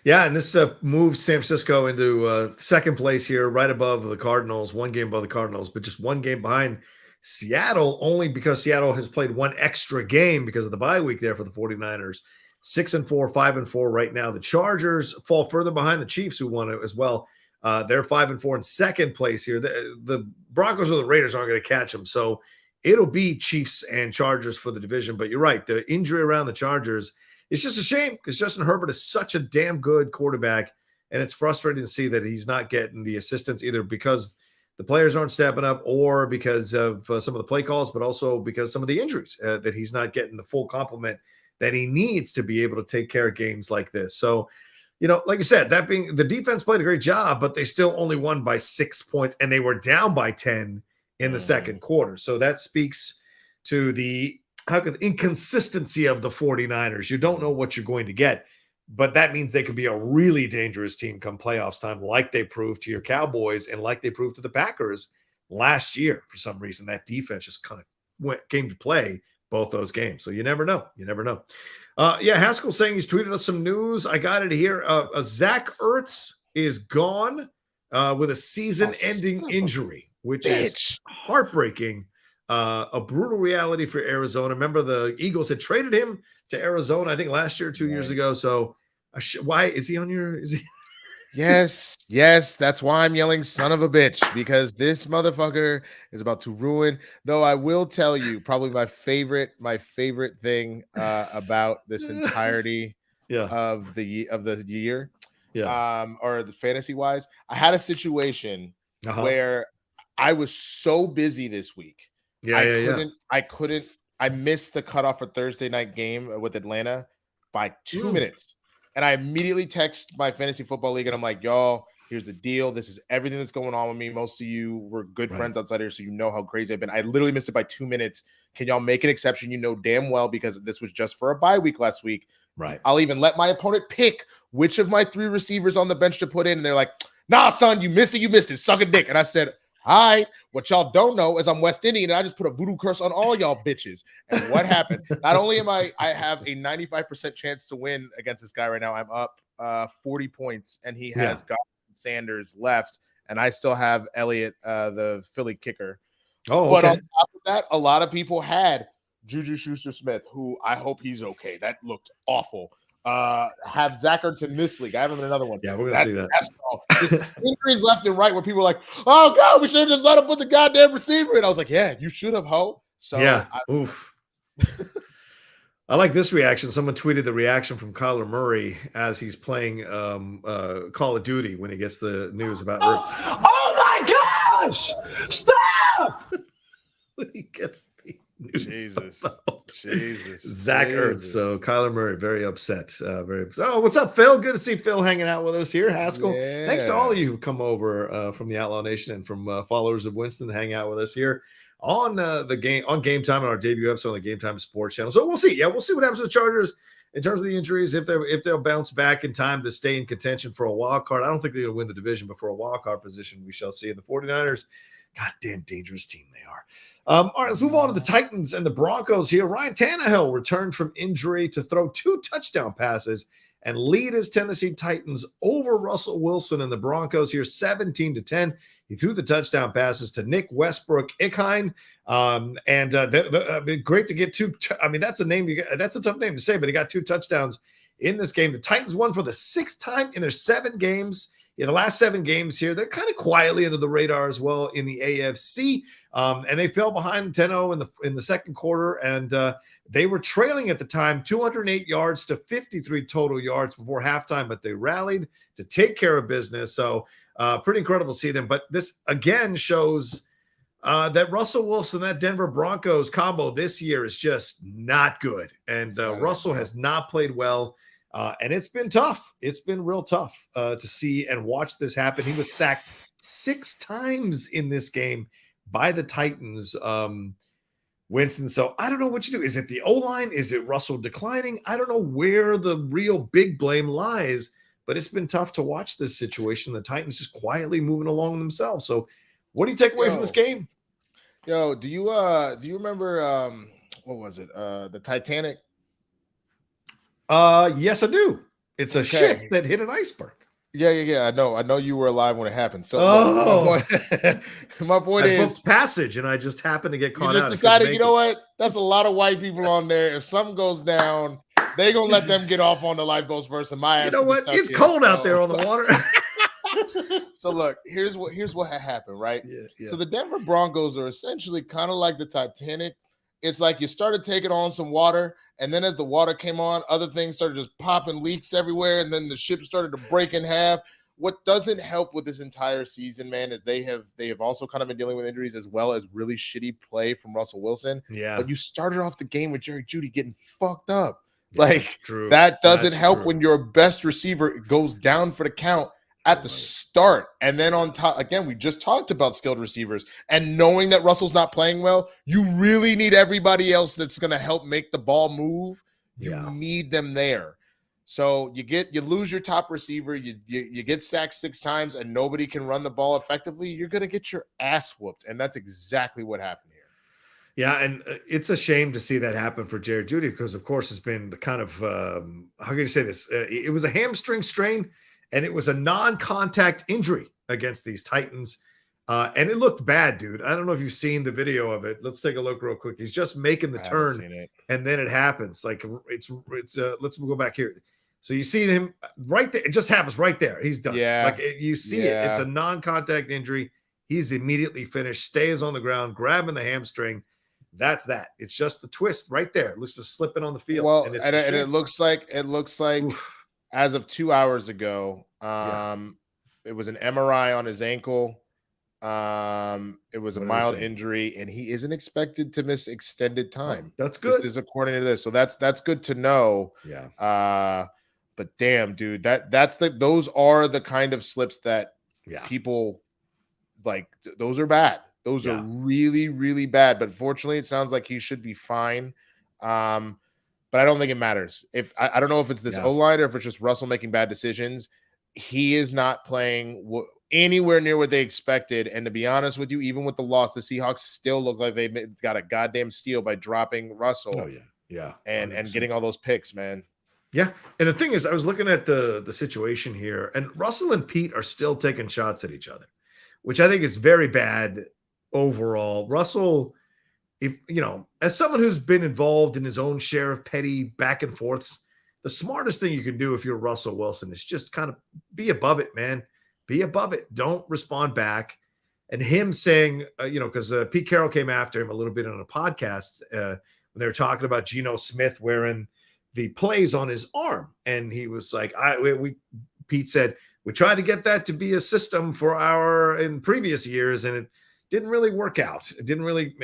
Yeah, and this moves San Francisco into second place here, right above the Cardinals, one game above the Cardinals, but just one game behind Seattle, only because Seattle has played one extra game because of the bye week there for the 49ers. 6-4, 5-4 right now. The Chargers fall further behind the Chiefs, who won it as well. They're 5-4 in second place here. The Broncos or the Raiders aren't going to catch them, so it'll be Chiefs and Chargers for the division. But you're right, the injury around the Chargers, it's just a shame because Justin Herbert is such a damn good quarterback, and it's frustrating to see that he's not getting the assistance either because the players aren't stepping up or because of some of the play calls, but also because some of the injuries that he's not getting the full complement that he needs to be able to take care of games like this. So, like you said, that being the defense played a great job, but they still only won by 6 points, and they were down by 10 in the second quarter. So that speaks to the inconsistency of the 49ers. You don't know what you're going to get, but that means they could be a really dangerous team come playoffs time, like they proved to your Cowboys and like they proved to the Packers last year. For some reason, that defense just kind of came to play both those games. So you never know. Haskell saying he's tweeted us some news. I got it here. Zach Ertz is gone with a season-ending injury, which is heartbreaking. A brutal reality for Arizona. Remember, the Eagles had traded him to Arizona, I think last year, 2 years ago. So why is he on your? Yes. That's why I'm yelling son of a bitch, because this motherfucker is about to ruin. Though I will tell you, probably my favorite thing about this entirety of the year, or the fantasy wise, I had a situation where I was so busy this week. I missed the cutoff for Thursday night game with Atlanta by 2 minutes. And I immediately text my fantasy football league and I'm like, y'all, here's the deal. This is everything that's going on with me. Most of you were good friends outside here, so you know how crazy I've been. I literally missed it by 2 minutes. Can y'all make an exception? You know damn well, because this was just for a bye week last week. Right. I'll even let my opponent pick which of my 3 receivers on the bench to put in. And they're like, nah, son, you missed it. Suck a dick. And I said, all right, what y'all don't know is I'm West Indian, and I just put a voodoo curse on all y'all bitches. And what happened? Not only am I have a 95% chance to win against this guy right now. I'm up 40 points, and he has got Sanders left, and I still have Elliott, the Philly kicker. But on top of that, a lot of people had Juju Schuster-Smith, who I hope he's okay. That looked awful. Have Zach Ertz in this league. I have him in another one. Yeah, we're gonna see that. Just injuries left and right where people are like, oh God, we should have just let him put the goddamn receiver in. I was like, yeah, you should have, ho. So oof. I like this reaction. Someone tweeted the reaction from Kyler Murray as he's playing Call of Duty when he gets the news about Ertz. Oh my gosh! Stop! When he gets the news Jesus. Zach Ertz. So Kyler Murray, very upset. Oh, what's up, Phil? Good to see Phil hanging out with us here. Haskell. Yeah. Thanks to all of you who come over from the Outlaw Nation and from followers of Winston to hang out with us here on Game Time on our debut episode on the Game Time Sports Channel. So we'll see. Yeah, we'll see what happens with the Chargers in terms of the injuries. If they'll bounce back in time to stay in contention for a wild card. I don't think they're going to win the division, but for a wild card position, we shall see. And the 49ers, goddamn dangerous team they are. All right, let's move on to the Titans and the Broncos here. Ryan Tannehill returned from injury to throw 2 touchdown passes and lead his Tennessee Titans over Russell Wilson and the Broncos here 17-10. He threw the touchdown passes to Nick Westbrook-Ikhine. Great to get 2. That's a name. That's a tough name to say, but he got 2 touchdowns in this game. The Titans won for the 6th time in their 7 games. The last 7 games here, they're kind of quietly under the radar as well in the AFC. And they fell behind 10-0 in the second quarter. And they were trailing at the time 208 yards to 53 total yards before halftime, but they rallied to take care of business. So pretty incredible to see them. But this again shows that Russell Wilson, that Denver Broncos combo this year is just not good. And Russell has not played well. And it's been tough. It's been real tough to see and watch this happen. He was sacked 6 times in this game by the Titans, Winston. So I don't know what you do. Is it the O-line? Is it Russell declining? I don't know where the real big blame lies, but it's been tough to watch this situation. The Titans just quietly moving along themselves. So what do you take away from this game? Do you remember what was it? The Titanic Yes, I do. It's a ship that hit an iceberg. Yeah. I know you were alive when it happened. So my point I is booked passage, and I just happened to get caught. You just decided, you know what? That's a lot of white people on there. If something goes down, they gonna let them get off on the lifeboats first. And my ass, you know what? It's cold out there on the water. So look, here's what had happened, right? Yeah. So the Denver Broncos are essentially kind of like the Titanic. It's like you started taking on some water, and then as the water came on, other things started just popping leaks everywhere, and then the ship started to break in half. What doesn't help with this entire season, man, is they have also kind of been dealing with injuries as well as really shitty play from Russell Wilson. Yeah. But you started off the game with Jerry Jeudy getting fucked up. Yeah, That doesn't help when your best receiver goes down for the count at the start. And then on top, again, we just talked about skilled receivers. And knowing that Russell's not playing well, you really need everybody else that's going to help make the ball move. You need them there. So you lose your top receiver, you get sacked 6 times, and nobody can run the ball effectively. You're going to get your ass whooped, and that's exactly what happened here. Yeah, and it's a shame to see that happen for Jared Jeudy because, of course, it's been the kind of how can you say this? It was a hamstring strain, and it was a non-contact injury against these Titans, and it looked bad, dude. I don't know if you've seen the video of it. Let's take a look real quick. He's just making the turn, and then it happens. Like it's. Let's go back here. So you see him right there. It just happens right there. He's done. Yeah. Like you see it. It's a non-contact injury. He's immediately finished, stays on the ground, grabbing the hamstring. That's that. It's just the twist right there. It looks just slipping on the field. Well, and it looks like Oof. As of 2 hours ago, it was an MRI on his ankle. It was a mild injury, and he isn't expected to miss extended time. Oh, that's good. This is according to this. So that's good to know. Yeah. But damn, dude, those are the kind of slips that people like. Those are bad. Those are really, really bad. But fortunately, it sounds like he should be fine. But I don't think it matters. If I don't know if it's this O-line or if it's just Russell making bad decisions. He is not playing anywhere near what they expected. And to be honest with you, even with the loss, the Seahawks still look like they got a goddamn steal by dropping Russell. Oh yeah. And getting all those picks, man. Yeah. And the thing is, I was looking at the situation here, and Russell and Pete are still taking shots at each other, which I think is very bad overall. Russell, as someone who's been involved in his own share of petty back and forths, the smartest thing you can do if you're Russell Wilson is just kind of be above it, man. Be above it. Don't respond back. And him saying, because Pete Carroll came after him a little bit on a podcast when they were talking about Geno Smith wearing the plays on his arm. And he was like, Pete said, we tried to get that to be a system in previous years, and it didn't really work out. It didn't really,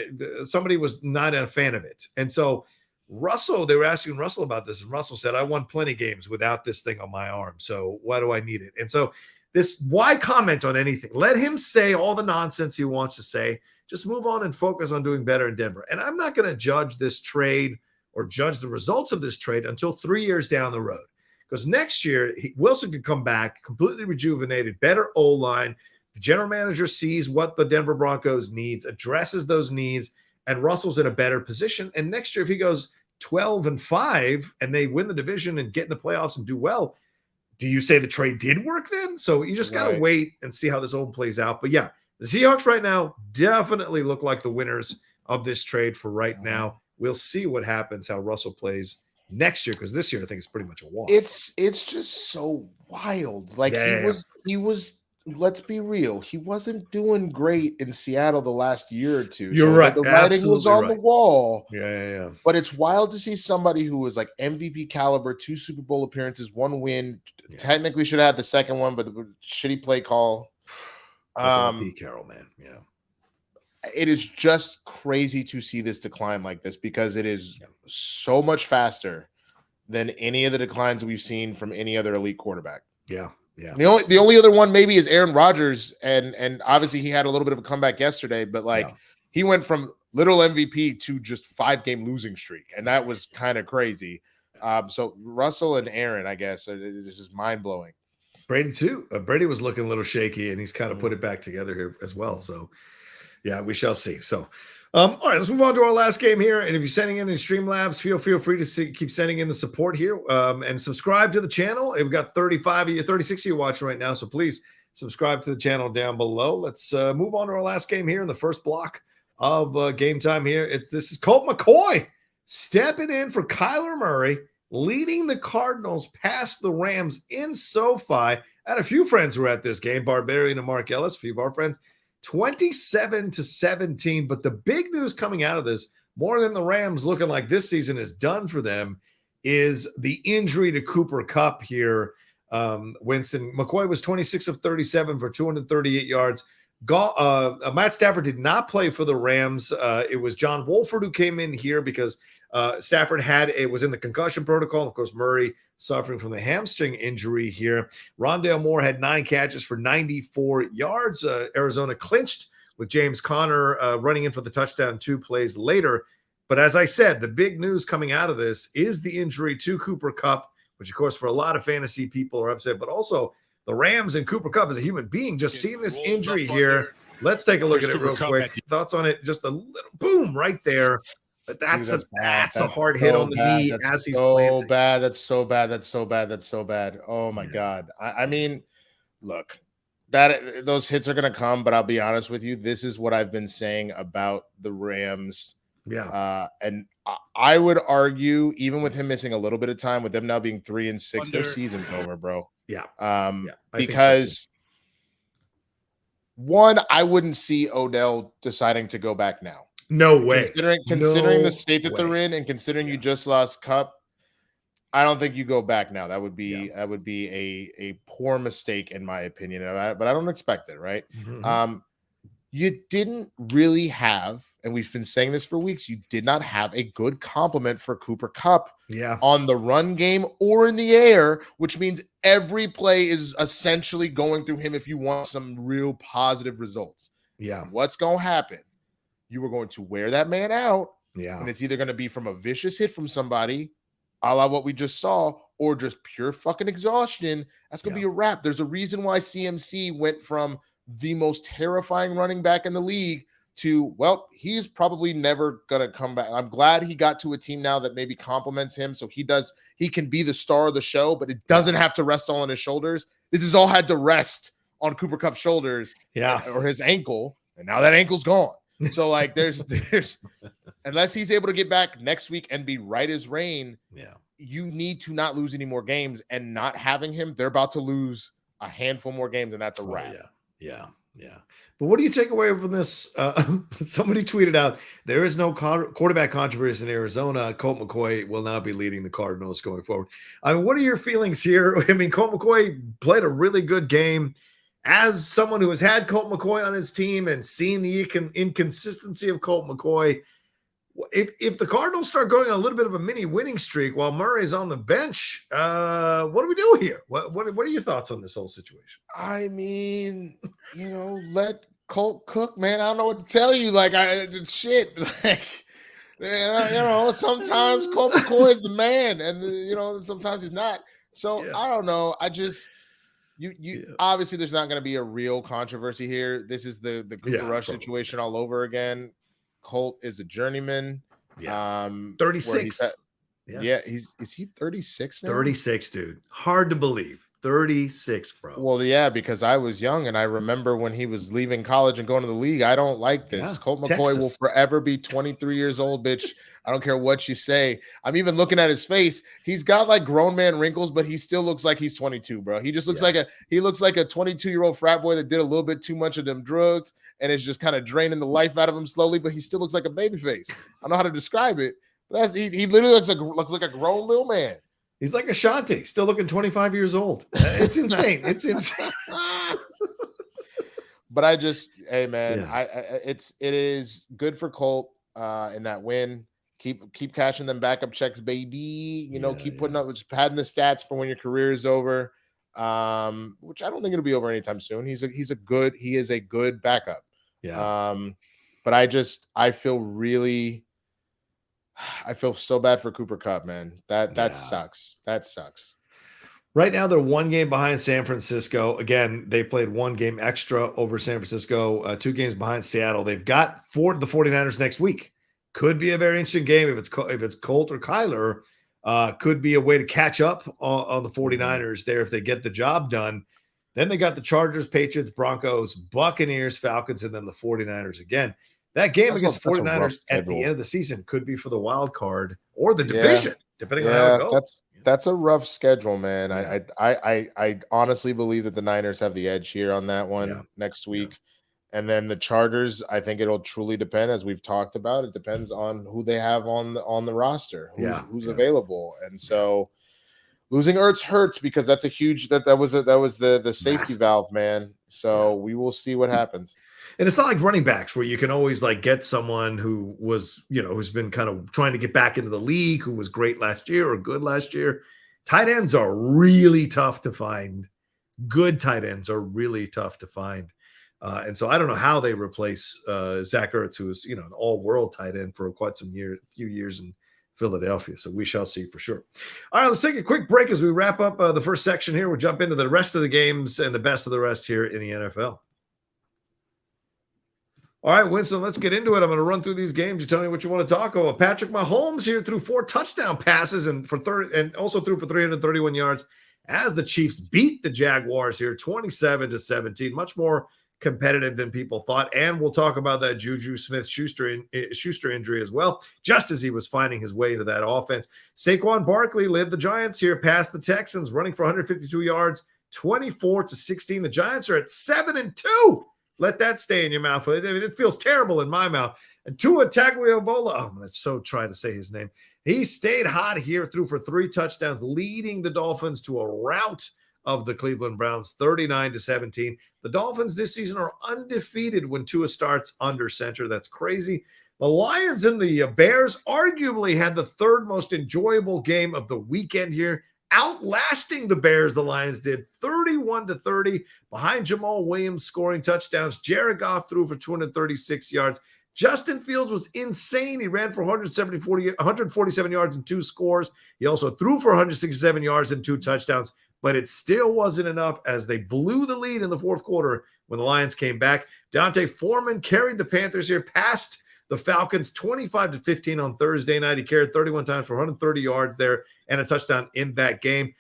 somebody was not a fan of it. And so Russell, they were asking Russell about this, and Russell said, I won plenty of games without this thing on my arm. So why do I need it? And so why comment on anything? Let him say all the nonsense he wants to say. Just move on and focus on doing better in Denver. And I'm not going to judge this trade or judge the results of this trade until 3 years down the road. Because next year, Wilson could come back completely rejuvenated, better O-line. The general manager sees what the Denver Broncos needs, addresses those needs, and Russell's in a better position. And next year, if he goes 12-5 and they win the division and get in the playoffs and do well, do you say the trade did work then? So you just got to wait and see how this all plays out. But yeah, the Seahawks right now definitely look like the winners of this trade for right now. We'll see what happens, how Russell plays next year, because this year I think it's pretty much a wash. It's just so wild. Like he was. Let's be real. He wasn't doing great in Seattle the last year or two. You're right. The writing was on the wall. Yeah. But it's wild to see somebody who was like MVP caliber, 2 Super Bowl appearances, 1 win. Yeah. Technically should have had the second one, but the shitty play call. Pete Carroll, man. Yeah. It is just crazy to see this decline like this because it is so much faster than any of the declines we've seen from any other elite quarterback. Yeah. Yeah. The only other one maybe is Aaron Rodgers, and obviously he had a little bit of a comeback yesterday, but he went from literal MVP to just 5-game losing streak, and that was kind of crazy. So Russell and Aaron, I guess, it's just mind blowing. Brady too. Brady was looking a little shaky, and he's kind of put it back together here as well. So yeah, we shall see. So All right, let's move on to our last game here. And if you're sending in Streamlabs, feel free to keep sending in the support here and subscribe to the channel. We've got 35 of you, 36 of you watching right now. So please subscribe to the channel down below. Let's move on to our last game here in the first block of game time here. This is Colt McCoy stepping in for Kyler Murray, leading the Cardinals past the Rams in SoFi. I had a few friends who were at this game, Barbarian and Mark Ellis, a few of our friends. 27-17. But the big news coming out of this, more than the Rams looking like this season is done for them, is the injury to Cooper Kupp here. Winston McCoy was 26 of 37 for 238 yards. Matt Stafford did not play for the Rams. It was John Wolford who came in here because Stafford was in the concussion protocol. Of course, Murray suffering from the hamstring injury here. Rondale Moore had 9 catches for 94 yards. Arizona clinched with James Conner running in for the touchdown 2 plays later. But as I said, the big news coming out of this is the injury to Cooper Kupp, which, of course, for a lot of fantasy people are upset, but also the Rams and Cooper Kupp as a human being just seeing this injury here. Let's take a look at it real quick. Thoughts on it? Just a little boom right there. But that's a hard hit on the knee as he's planting. That's so bad. Oh my God. I mean, look, those hits are gonna come, but I'll be honest with you. This is what I've been saying about the Rams. Yeah. And I would argue, even with him missing a little bit of time, with them now being 3-6, their season's over, bro. Yeah. Because one, I wouldn't see Odell deciding to go back now. No way. Considering the state that they're in, and considering you just lost Kupp, I don't think you go back now. That would be a poor mistake in my opinion. But I don't expect it, right? Mm-hmm. You didn't really have, and we've been saying this for weeks, you did not have a good complement for Cooper Kupp on the run game or in the air, which means every play is essentially going through him if you want some real positive results. Yeah. What's going to happen? You are going to wear that man out. Yeah. And it's either going to be from a vicious hit from somebody, a la what we just saw, or just pure fucking exhaustion. That's going to be a wrap. There's a reason why CMC went from the most terrifying running back in the league to, well, he's probably never going to come back. I'm glad he got to a team now that maybe complements him. So he can be the star of the show, but it doesn't have to rest all on his shoulders. This has all had to rest on Cooper Kupp's shoulders or his ankle. And now that ankle's gone. So like there's unless he's able to get back next week and be right as rain, you need to not lose any more games, and not having him, they're about to lose a handful more games, and that's a wrap. Yeah. But what do you take away from this? Somebody tweeted out, there is no quarterback controversy in Arizona. Colt McCoy will now be leading the Cardinals going forward. I mean, what are your feelings here? I mean, Colt McCoy played a really good game. As someone who has had Colt McCoy on his team and seen the inconsistency of Colt McCoy, if the Cardinals start going on a little bit of a mini winning streak while Murray's on the bench, what do we do here? What are your thoughts on this whole situation? I mean, let Colt cook, man. I don't know what to tell you. Like, sometimes Colt McCoy is the man, and sometimes he's not. So I don't know. I just. Obviously there's not going to be a real controversy here. This is the Cooper Rush situation all over again. Colt is a journeyman. 36. Is he 36 now? 36, dude. Hard to believe. 36, bro. Well, yeah, because I was young and I remember when he was leaving college and going to the league. I don't like this. Yeah, Colt McCoy will forever be 23 years old, bitch. I don't care what you say. I'm even looking at his face. He's got like grown man wrinkles, but he still looks like he's 22, bro. He just looks like a 22-year-old frat boy that did a little bit too much of them drugs and is just kind of draining the life out of him slowly, but he still looks like a baby face. I don't know how to describe it. But he literally looks like a grown little man. He's like Ashanti, still looking 25 years old. It's insane. It's insane. But I just, hey man, it is good for Colt in that win. Keep cashing them backup checks, baby. Keep putting up, just padding the stats for when your career is over. Which I don't think it'll be over anytime soon. He is a good backup. Yeah. But I feel so bad for Cooper Kupp, man. That sucks. That sucks. Right now, they're 1 game behind San Francisco. Again, they played 1 game extra over San Francisco, 2 games behind Seattle. They've got the 49ers next week. Could be a very interesting game if it's Colt or Kyler. Could be a way to catch up on the 49ers there if they get the job done. Then they got the Chargers, Patriots, Broncos, Buccaneers, Falcons, and then the 49ers again. That game against the 49ers at the end of the season could be for the wild card or the division, depending on how it goes. That's a rough schedule, man. Yeah. I honestly believe that the Niners have the edge here on that one next week. Yeah. And then the Chargers, I think it'll truly depend, as we've talked about. It depends on who they have on the roster, who's available. And so losing Ertz hurts because that's a huge that was the safety valve, man. So we will see what happens. And it's not like running backs where you can always like get someone who was, who's been kind of trying to get back into the league, who was great last year or good last year. Tight ends are really tough to find. Good tight ends are really tough to find. And so I don't know how they replace Zach Ertz, who is, an all-world tight end for quite few years in Philadelphia. So we shall see for sure. All right, let's take a quick break as we wrap up the first section here. We'll jump into the rest of the games and the best of the rest here in the NFL. All right, Winston, let's get into it. I'm going to run through these games. You tell me what you want to talk about. Patrick Mahomes here threw 4 touchdown passes and also threw for 331 yards as the Chiefs beat the Jaguars here 27-17. Much more competitive than people thought. And we'll talk about that Juju Smith-Schuster injury as well, just as he was finding his way into that offense. Saquon Barkley led the Giants here past the Texans, running for 152 yards, 24-16. The Giants are at 7-2. Let that stay in your mouth. It feels terrible in my mouth. And Tua Tagovailoa, I'm going to so try to say his name. He stayed hot here, threw for 3 touchdowns, leading the Dolphins to a rout of the Cleveland Browns, 39-17. The Dolphins this season are undefeated when Tua starts under center. That's crazy. The Lions and the Bears arguably had the 3rd most enjoyable game of the weekend here, outlasting the Bears. The Lions did 31-30 behind Jamal Williams scoring touchdowns. Jared Goff threw for 236 yards. Justin Fields was insane. He ran for 147 yards and 2 scores. He also threw for 167 yards and 2 touchdowns, but it still wasn't enough as they blew the lead in the 4th quarter when the Lions came back. Dante Foreman carried the Panthers here past the Falcons 25-15 on Thursday night. He carried 31 times for 130 yards there and a touchdown in that game.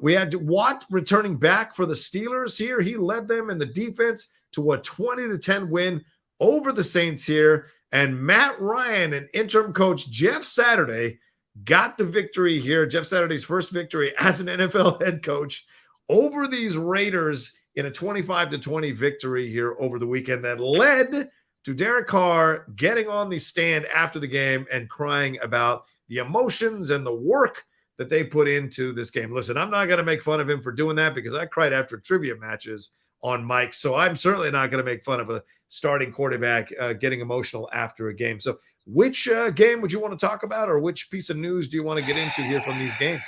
We had Watt returning back for the Steelers here. He led them in the defense to a 20-10 win over the Saints here. And Matt Ryan and interim coach Jeff Saturday got the victory here. Jeff Saturday's first victory as an NFL head coach over these Raiders in a 25-20 victory here over the weekend that led to Derek Carr getting on the stand after the game and crying about the emotions and the work that they put into this game. Listen, I'm not going to make fun of him for doing that because I cried after trivia matches on mic. So I'm certainly not going to make fun of a starting quarterback getting emotional after a game. So which game would you want to talk about, or which piece of news do you want to get into here from these games?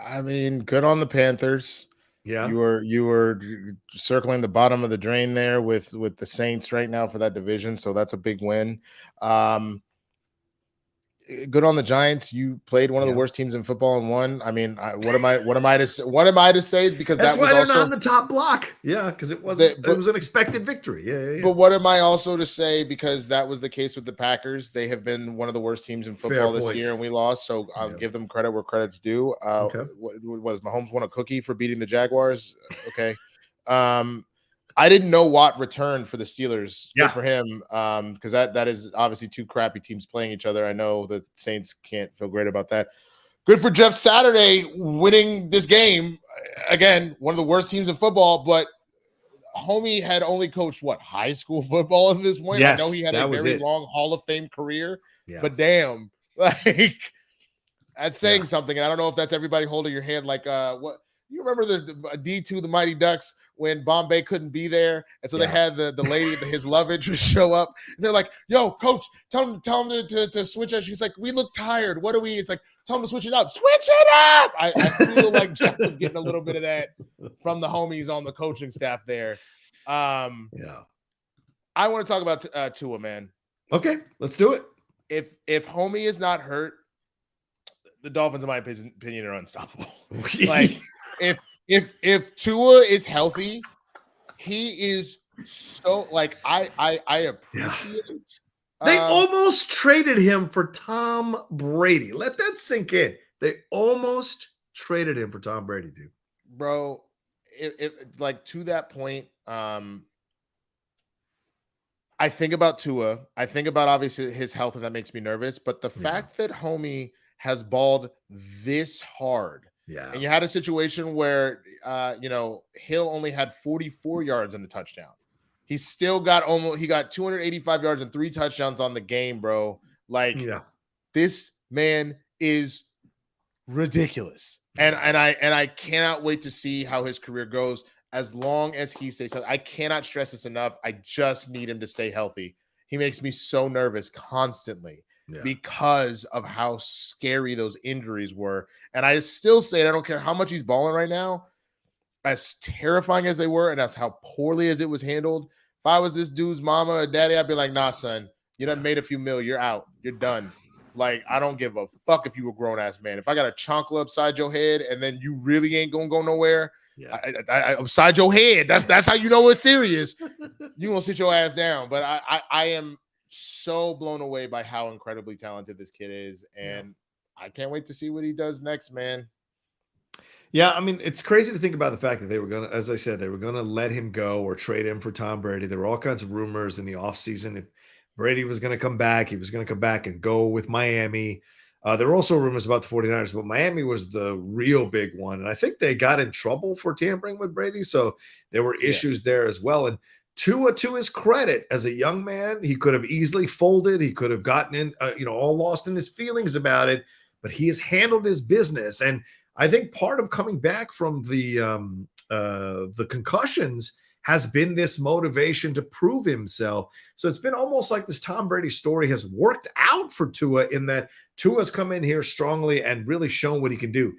I mean, good on the Panthers. Yeah, you were circling the bottom of the drain there with the Saints right now for that division, so that's a big win. Good on the Giants. You played one of the worst teams in football and won. I mean, what am I to say? Because that's that was why they're also not on the top block. Yeah, because it was an expected victory. Yeah. But what am I also to say? Because that was the case with the Packers. They have been one of the worst teams in football this year, and we lost. So I'll give them credit where credit's due. What was Mahomes won a cookie for beating the Jaguars? Okay. I didn't know Watt returned for the Steelers. Good for him, because that is obviously 2 crappy teams playing each other. I know the Saints can't feel great about that. Good for Jeff Saturday winning this game. Again, one of the worst teams in football, but homie had only coached, high school football at this point? Yes, I know he had a very long Hall of Fame career, but damn, that's saying something. And I don't know if that's everybody holding your hand like what – you remember the D2, the Mighty Ducks, when Bombay couldn't be there, and so they had the lady, his love interest, show up. And they're like, "Yo, coach, tell him to switch it." She's like, "We look tired. What do we?" It's like, "Tell him to switch it up. Switch it up." I feel like Jeff was getting a little bit of that from the homies on the coaching staff there. I want to talk about Tua, man. Okay, let's do it. If homie is not hurt, the Dolphins, in my opinion, are unstoppable. if Tua is healthy, he is so like I appreciate. They almost traded him for Tom Brady. Let that sink in. They almost traded him for Tom Brady, dude. Bro, if like to that point, I think about Tua. I think about obviously his health, and that makes me nervous. But the fact that homie has balled this hard, and you had a situation where Hill only had 44 yards and a touchdown. He still got he got 285 yards and 3 touchdowns on the game, bro. Like this man is ridiculous. And I cannot wait to see how his career goes as long as he stays healthy. I cannot stress this enough. I just need him to stay healthy. He makes me so nervous constantly because of how scary those injuries were. And I still say, I don't care how much he's balling right now, as terrifying as they were and as how poorly as it was handled. If I was this dude's mama or daddy, I'd be like, nah, son, you done made a few mil. You're out. You're done. Like, I don't give a fuck if you a grown-ass man. If I got a chancla upside your head and then you really ain't going to go nowhere, I upside your head, that's how you know it's serious. You're going to sit your ass down. But I am so blown away by how incredibly talented this kid is. And I can't wait to see what he does next, man. Yeah, I mean, it's crazy to think about the fact that they were going to, as I said, they were going to let him go or trade him for Tom Brady. There were all kinds of rumors in the offseason. If Brady was going to come back, he was going to come back and go with Miami. There were also rumors about the 49ers, but Miami was the real big one. And I think they got in trouble for tampering with Brady. So there were issues there as well. And Tua, to his credit, as a young man, he could have easily folded. He could have gotten in, all lost in his feelings about it. But he has handled his business. And I think part of coming back from the concussions has been this motivation to prove himself. So it's been almost like this Tom Brady story has worked out for Tua, in that Tua's come in here strongly and really shown what he can do.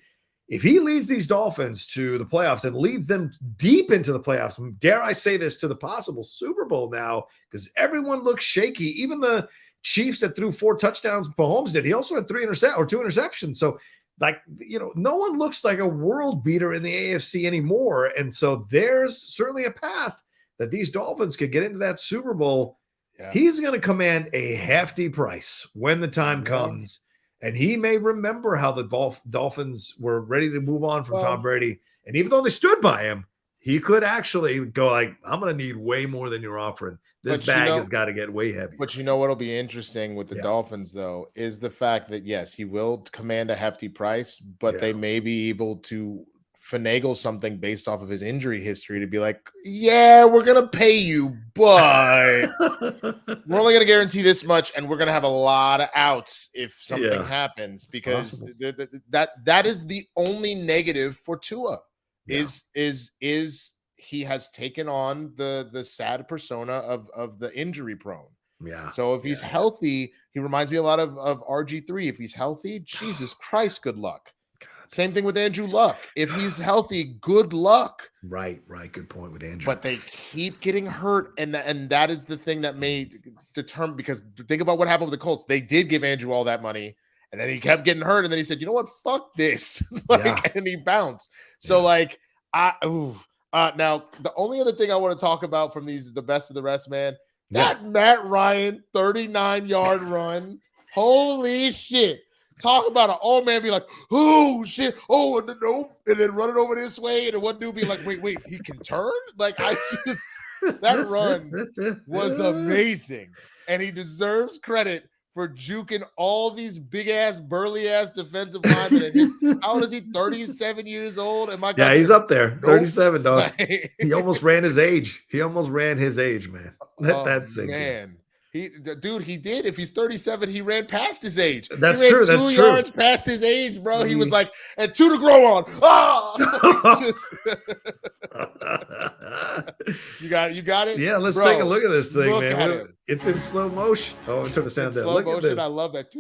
If he leads these Dolphins to the playoffs and leads them deep into the playoffs, dare I say this, to the possible Super Bowl now, because everyone looks shaky. Even the Chiefs that threw 4 touchdowns, Mahomes did. He also had 2 interceptions. So, no one looks like a world beater in the AFC anymore. And so there's certainly a path that these Dolphins could get into that Super Bowl. Yeah. He's going to command a hefty price when the time comes. And he may remember how the Dolphins were ready to move on from Tom Brady. And even though they stood by him, he could actually go like, I'm going to need way more than you're offering. This bag has got to get way heavy. But what'll be interesting with the Dolphins, though, is the fact that, yes, he will command a hefty price, but they may be able to finagle something based off of his injury history to be like, yeah, we're going to pay you, but we're only going to guarantee this much, and we're going to have a lot of outs if something happens, because that is the only negative for Tua is he has taken on the sad persona of the injury prone. Yeah. So if he's healthy, he reminds me a lot of RG3. If he's healthy, Jesus Christ, good luck. Same thing with Andrew Luck. If he's healthy, good luck. Right. Good point with Andrew. But they keep getting hurt, and that is the thing that may determine, because think about what happened with the Colts. They did give Andrew all that money, and then he kept getting hurt, and then he said, you know what? Fuck this. And he bounced. So now, the only other thing I want to talk about from the best of the rest, man, that Matt Ryan 39-yard run. Holy shit. Talk about an old man be like, oh, shit. Oh, and then run it over this way. And one dude be like, wait, he can turn? Like, that run was amazing. And he deserves credit for juking all these big-ass, burly-ass defensive linemen. And how old is he? 37 years old? And my he's up there. 37, dog. He almost ran his age. Man. Let that sink in. He did. If he's 37, he ran past his age. That's true. That's 2 yards past his age, bro. He was like, and 2 to grow on. You got it. Yeah, let's take a look at this thing, man. It's in slow motion. Oh, turn the sound down. Slow look motion. at this. I love that.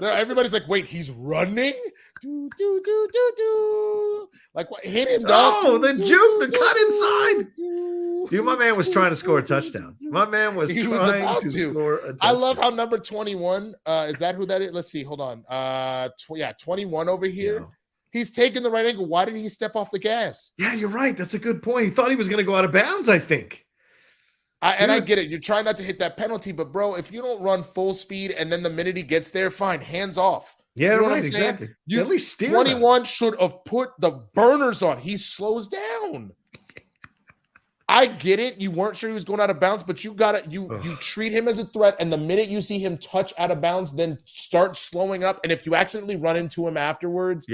Everybody's like, wait, he's running? Do, do, do, do, do. Like, what? Hit him, dog. Oh, the juke, the cut inside. Dude, my man was trying to score a touchdown. My man was trying to score a touchdown. I love how number 21, is that who that is? Let's see. Hold on. 21 over here. Yeah. He's taking the right angle. Why did he step off the gas? Yeah, you're right. That's a good point. He thought he was going to go out of bounds, I think. I get it. You're trying not to hit that penalty, but bro, if you don't run full speed and then the minute he gets there, fine, hands off. Yeah, you know right, exactly. You at least steer 21 should have put the burners on. He slows down. I get it. You weren't sure he was going out of bounds, but you treat him as a threat, and the minute you see him touch out of bounds, then start slowing up. And if you accidentally run into him afterwards,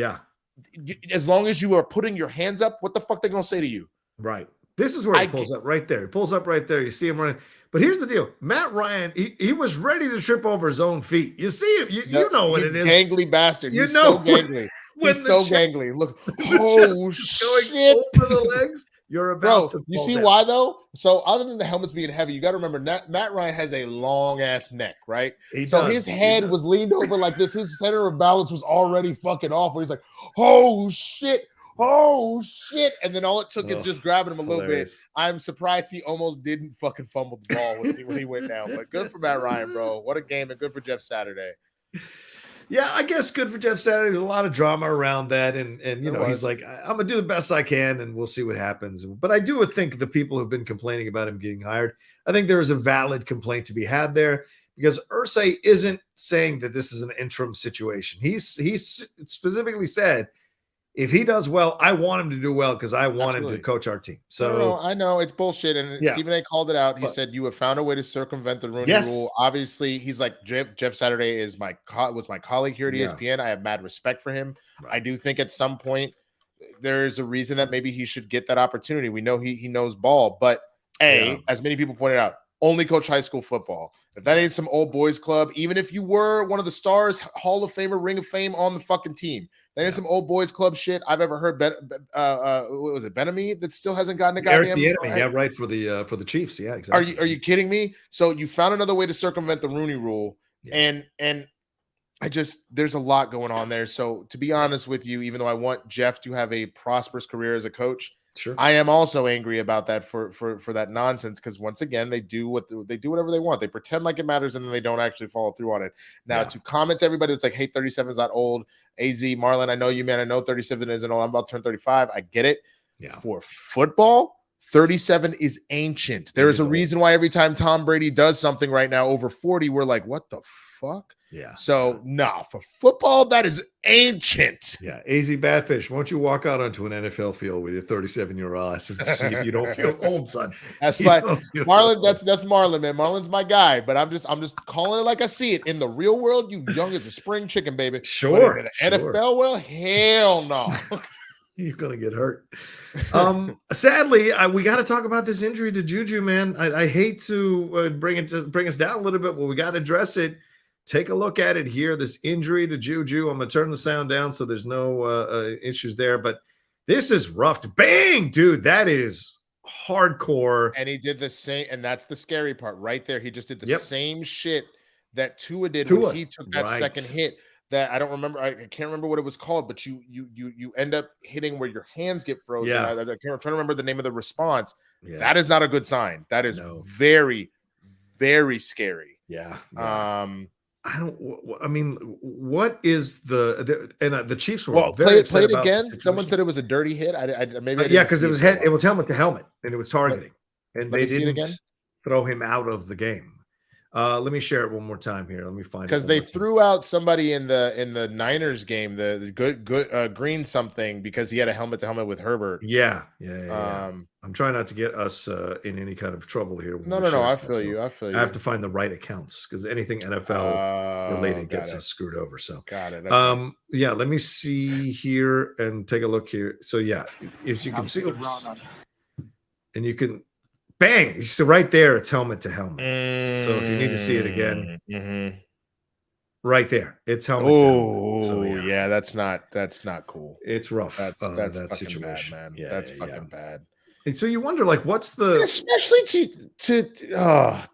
as long as you are putting your hands up, what the fuck they gonna say to you? Right. This is where he pulls up right there. He pulls up right there. You see him running. But here's the deal. Matt Ryan, he was ready to trip over his own feet. You see him. You know what it is. Gangly bastard. He's so gangly. He's so gangly. Look. Oh, shit. Over the legs. You're about to you see down. Why, though? So other than the helmets being heavy, you got to remember Matt Ryan has a long-ass neck, right? His head was leaned over like this. His center of balance was already fucking off where he's like, oh, shit. Oh, shit. And then all it took is just grabbing him a little bit. I'm surprised he almost didn't fucking fumble the ball when he went down. But good for Matt Ryan, bro. What a game, and good for Jeff Saturday. Yeah, I guess good for Jeff Saturday. There's a lot of drama around that. And you know, he's like, I'm going to do the best I can, and we'll see what happens. But I do think the people who've been complaining about him getting hired, I think there is a valid complaint to be had there, because Irsay isn't saying that this is an interim situation. He's specifically said, if he does well, I want him to do well because I want him to coach our team. So I know it's bullshit. And Stephen A called it out. He said, you have found a way to circumvent the Rooney rule. Obviously, he's like, Jeff Saturday is was my colleague here at ESPN. I have mad respect for him. Right. I do think at some point there's a reason that maybe he should get that opportunity. We know he knows ball, but as many people pointed out, only coach high school football. If that ain't some old boys club, even if you were one of the stars, Hall of Famer, Ring of Fame on the fucking team, that ain't some old boys club shit I've ever heard. What was it, Benamy, that still hasn't gotten a goddamn right, for the Chiefs. Yeah, exactly. Are you kidding me? So you found another way to circumvent the Rooney rule, and I just, there's a lot going on there. So to be honest with you, even though I want Jeff to have a prosperous career as a coach, sure, I am also angry about that for that nonsense, because once again they do whatever they want. They pretend like it matters and then they don't actually follow through on it. Now to comment to everybody that's like, hey, 37 is not old. AZ Marlon, I know you, man. I know 37 isn't old. I'm about to turn 35. I get it. Yeah. For football, 37 is ancient. There is a reason why every time Tom Brady does something right now over 40, we're like, what the fuck? Yeah. So for football, that is ancient. Yeah. AZ Badfish, won't you walk out onto an NFL field with your 37-year-old ass and see if you don't feel old, son? That's my Marlon. That's Marlon, man. Marlon's my guy, but I'm just calling it like I see it. In the real world, you young as a spring chicken, baby. Sure. In the NFL world, hell no. You're gonna get hurt. Sadly, we got to talk about this injury to Juju, man. I hate to bring us down a little bit, but we got to address it. Take a look at it here. This injury to Juju. I'm going to turn the sound down so there's no issues there. But this is rough. Bang, dude. That is hardcore. And he did the same. And that's the scary part right there. He just did the same shit that Tua did when he took that second hit. That I don't remember. I can't remember what it was called. But you end up hitting where your hands get frozen. Yeah. I'm trying to remember the name of the response. Yeah. That is not a good sign. That is very, very scary. Yeah. I mean, what is the Chiefs were play it again? Someone said it was a dirty hit. Because it was helmet to helmet and it was targeting, and they didn't throw him out of the game. Let me share it one more time here. Let me find it because they threw out somebody in the Niners game, the good Green something, because he had a helmet to helmet with Herbert. Yeah. I'm trying not to get us in any kind of trouble here. No. I feel you. I have to find the right accounts because anything NFL related gets us screwed over. So got it. Okay. Let me see here and take a look here. So if you can see, and you can. Bang! So right there, it's helmet to helmet. So if you need to see it again, right there, it's helmet to helmet. So, that's not cool. It's rough. That's that fucking situation, bad, man. That's fucking bad. And so you wonder, like, what's the especially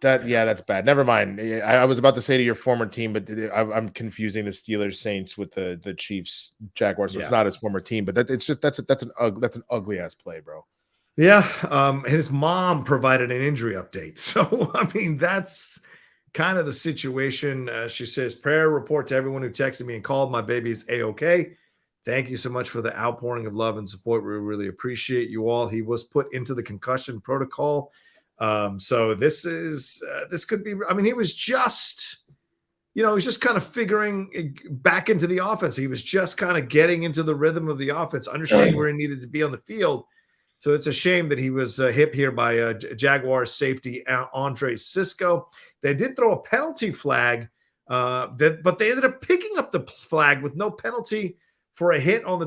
that's bad. Never mind. I was about to say to your former team, but I'm confusing the Steelers Saints with the Chiefs Jaguars. So it's not his former team, but that's an ugly ass play, bro. Yeah. His mom provided an injury update. So I mean, that's kind of the situation. She says, prayer report to everyone who texted me and called. My baby is A-okay. Thank you so much for the outpouring of love and support. We really appreciate you all. He was put into the concussion protocol. So this could be, I mean, he was just, he's just kind of figuring back into the offense. He was just kind of getting into the rhythm of the offense, understanding where he needed to be on the field. So it's a shame that he was hit here by Jaguars safety Andre Cisco. They did throw a penalty flag, but they ended up picking up the flag with no penalty for a hit on the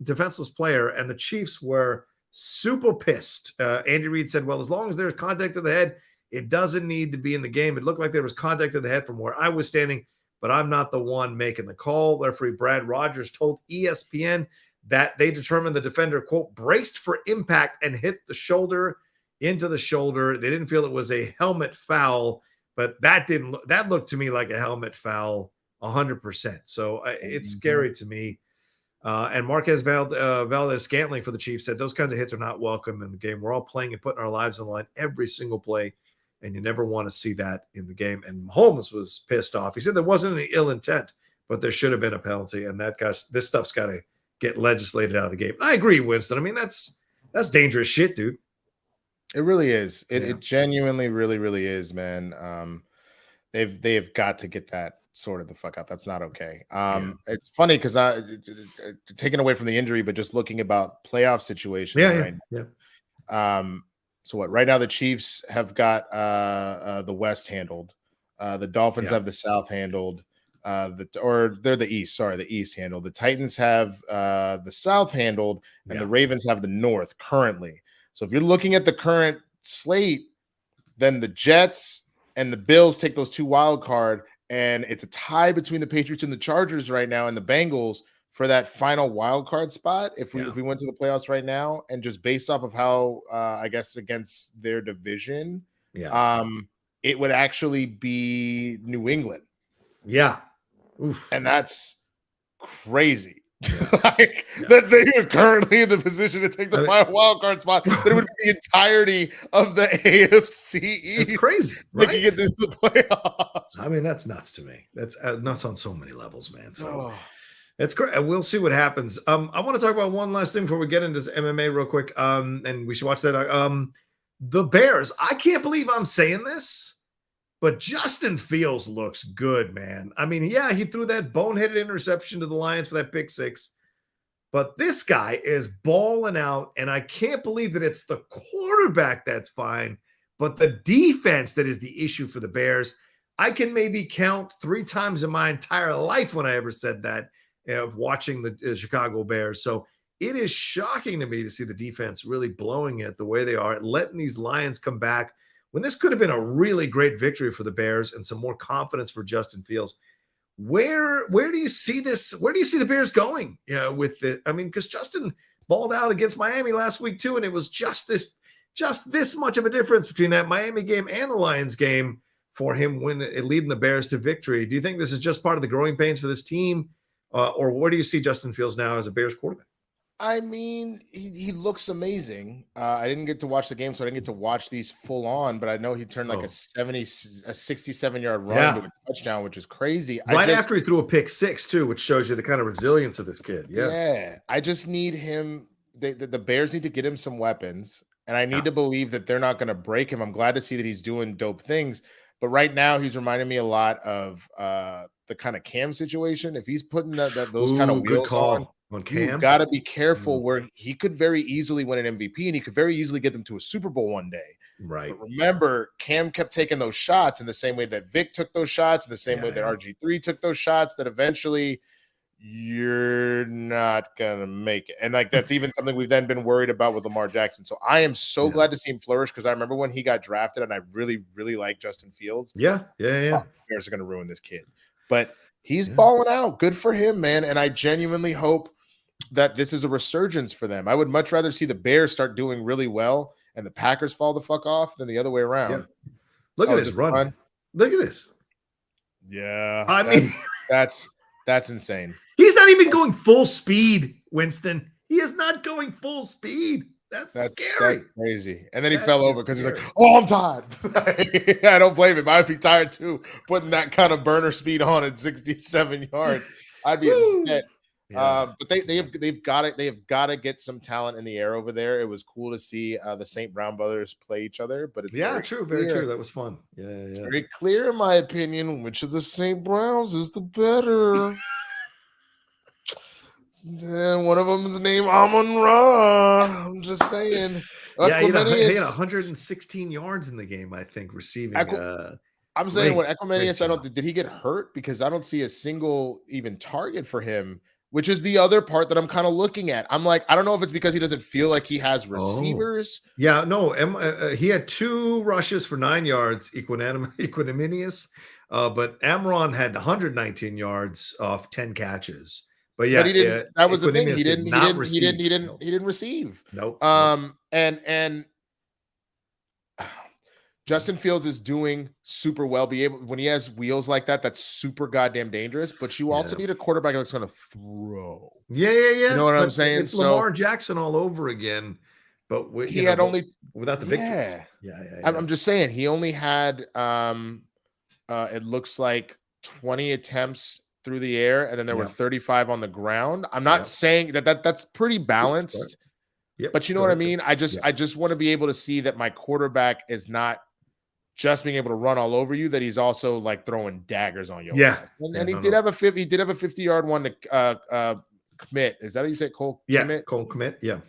defenseless player, and the Chiefs were super pissed. Andy Reid said, well, as long as there's contact to the head, it doesn't need to be in the game. It looked like there was contact to the head from where I was standing, but I'm not the one making the call. Referee Brad Rogers told ESPN that they determined the defender, quote, braced for impact and hit the shoulder into the shoulder. They didn't feel it was a helmet foul, but that looked to me like a helmet foul 100%. So it's scary to me. And Marquez Valdez-Scantling for the Chiefs said those kinds of hits are not welcome in the game. We're all playing and putting our lives on the line every single play, and you never want to see that in the game. And Holmes was pissed off. He said there wasn't any ill intent, but there should have been a penalty, and this stuff's got to get legislated out of the game. And I agree, Winston. I mean, that's dangerous shit, dude. It really is. It genuinely really, really is, man. They've got to get that sorted the fuck out. That's not okay. It's funny because I taken away from the injury, but just looking about playoff situations. So what? Right now, the Chiefs have got the West handled. The Dolphins have the South handled. They're the East. Sorry, the East handled. The Titans have the South handled, and the Ravens have the North currently. So if you're looking at the current slate, then the Jets and the Bills take those two wild card, and it's a tie between the Patriots and the Chargers right now, and the Bengals for that final wild card spot. If we went to the playoffs right now, and just based off of how I guess against their division, it would actually be New England. Yeah. Oof. And that's crazy. That they are currently in the position to take the final wild card spot. That it would be the entirety of the AFC East. It's crazy, right? They can get into the playoffs. I mean, that's nuts to me. That's nuts on so many levels, man. So that's great. We'll see what happens. I want to talk about one last thing before we get into MMA real quick. And we should watch that. The Bears. I can't believe I'm saying this, but Justin Fields looks good, man. I mean, he threw that boneheaded interception to the Lions for that pick six, but this guy is balling out, and I can't believe that it's the quarterback that's fine, but the defense that is the issue for the Bears. I can maybe count 3 times in my entire life when I ever said that of watching the Chicago Bears. So it is shocking to me to see the defense really blowing it the way they are, letting these Lions come back when this could have been a really great victory for the Bears and some more confidence for Justin Fields. Where do you see this? Where do you see the Bears going? With it. I mean, because Justin balled out against Miami last week too, and it was just this much of a difference between that Miami game and the Lions game for him leading the Bears to victory. Do you think this is just part of the growing pains for this team, or where do you see Justin Fields now as a Bears quarterback? I mean, he looks amazing. I didn't get to watch the game, so I didn't get to watch these full on, but I know he turned like a 67-yard run to a touchdown, which is crazy. After he threw a pick six too, which shows you the kind of resilience of this kid. Yeah. I just need him. The Bears need to get him some weapons, and I need to believe that they're not going to break him. I'm glad to see that he's doing dope things, but right now he's reminding me a lot of the kind of Cam situation. If he's putting those kind of wheels on Cam, you got to be careful where he could very easily win an MVP, and he could very easily get them to a Super Bowl one day. Right. But remember, Cam kept taking those shots in the same way that Vic took those shots, in the same way that RG3 took those shots, that eventually you're not going to make it. And that's even something we've then been worried about with Lamar Jackson. So I am so glad to see him flourish, because I remember when he got drafted and I really, really liked Justin Fields. Yeah. Bears are going to ruin this kid. But he's balling out. Good for him, man. And I genuinely hope that this is a resurgence for them. I would much rather see the Bears start doing really well and the Packers fall the fuck off than the other way around. Yeah. Look at this run. Look at this. Yeah. I mean, that's insane. He's not even going full speed, Winston. He is not going full speed. That's scary. That's crazy. And then he fell over because he's like, oh, I'm tired. I don't blame him. I'd be tired too, putting that kind of burner speed on at 67 yards. I'd be upset. Yeah. But they've got it. They have got to get some talent in the air over there. It was cool to see the St. Brown brothers play each other. But it's very true. That was fun. Yeah. Very clear, in my opinion, which of the St. Browns is the better. Then one of them is named Amon-Ra. I'm just saying. Yeah, he had 116 yards in the game, I think, receiving. I'm saying what Equimanius, did he get hurt? Because I don't see a single even target for him, which is the other part that I'm kind of looking at. I'm like, I don't know if it's because he doesn't feel like he has receivers. Yeah, no, he had 2 rushes for 9 yards, Equimanius, but Amron had 119 yards off 10 catches. But yeah, he didn't. That was the thing. He didn't receive. Nope. And Justin Fields is doing super well. When he has wheels like that, that's super goddamn dangerous. But you also need a quarterback that's going to throw. Yeah. You know what I'm saying? It's Lamar Jackson all over again. But he had only without the victories. Yeah. I'm just saying he only had it looks like 20 attempts through the air, and then there were 35 on the ground. I'm not saying that's pretty balanced, but you know what I mean? I just want to be able to see that my quarterback is not just being able to run all over you, that he's also like throwing daggers on you. And he did have a 50-yard one to commit. Is that how you say it, Cole? Commit? Cole commit. Yeah.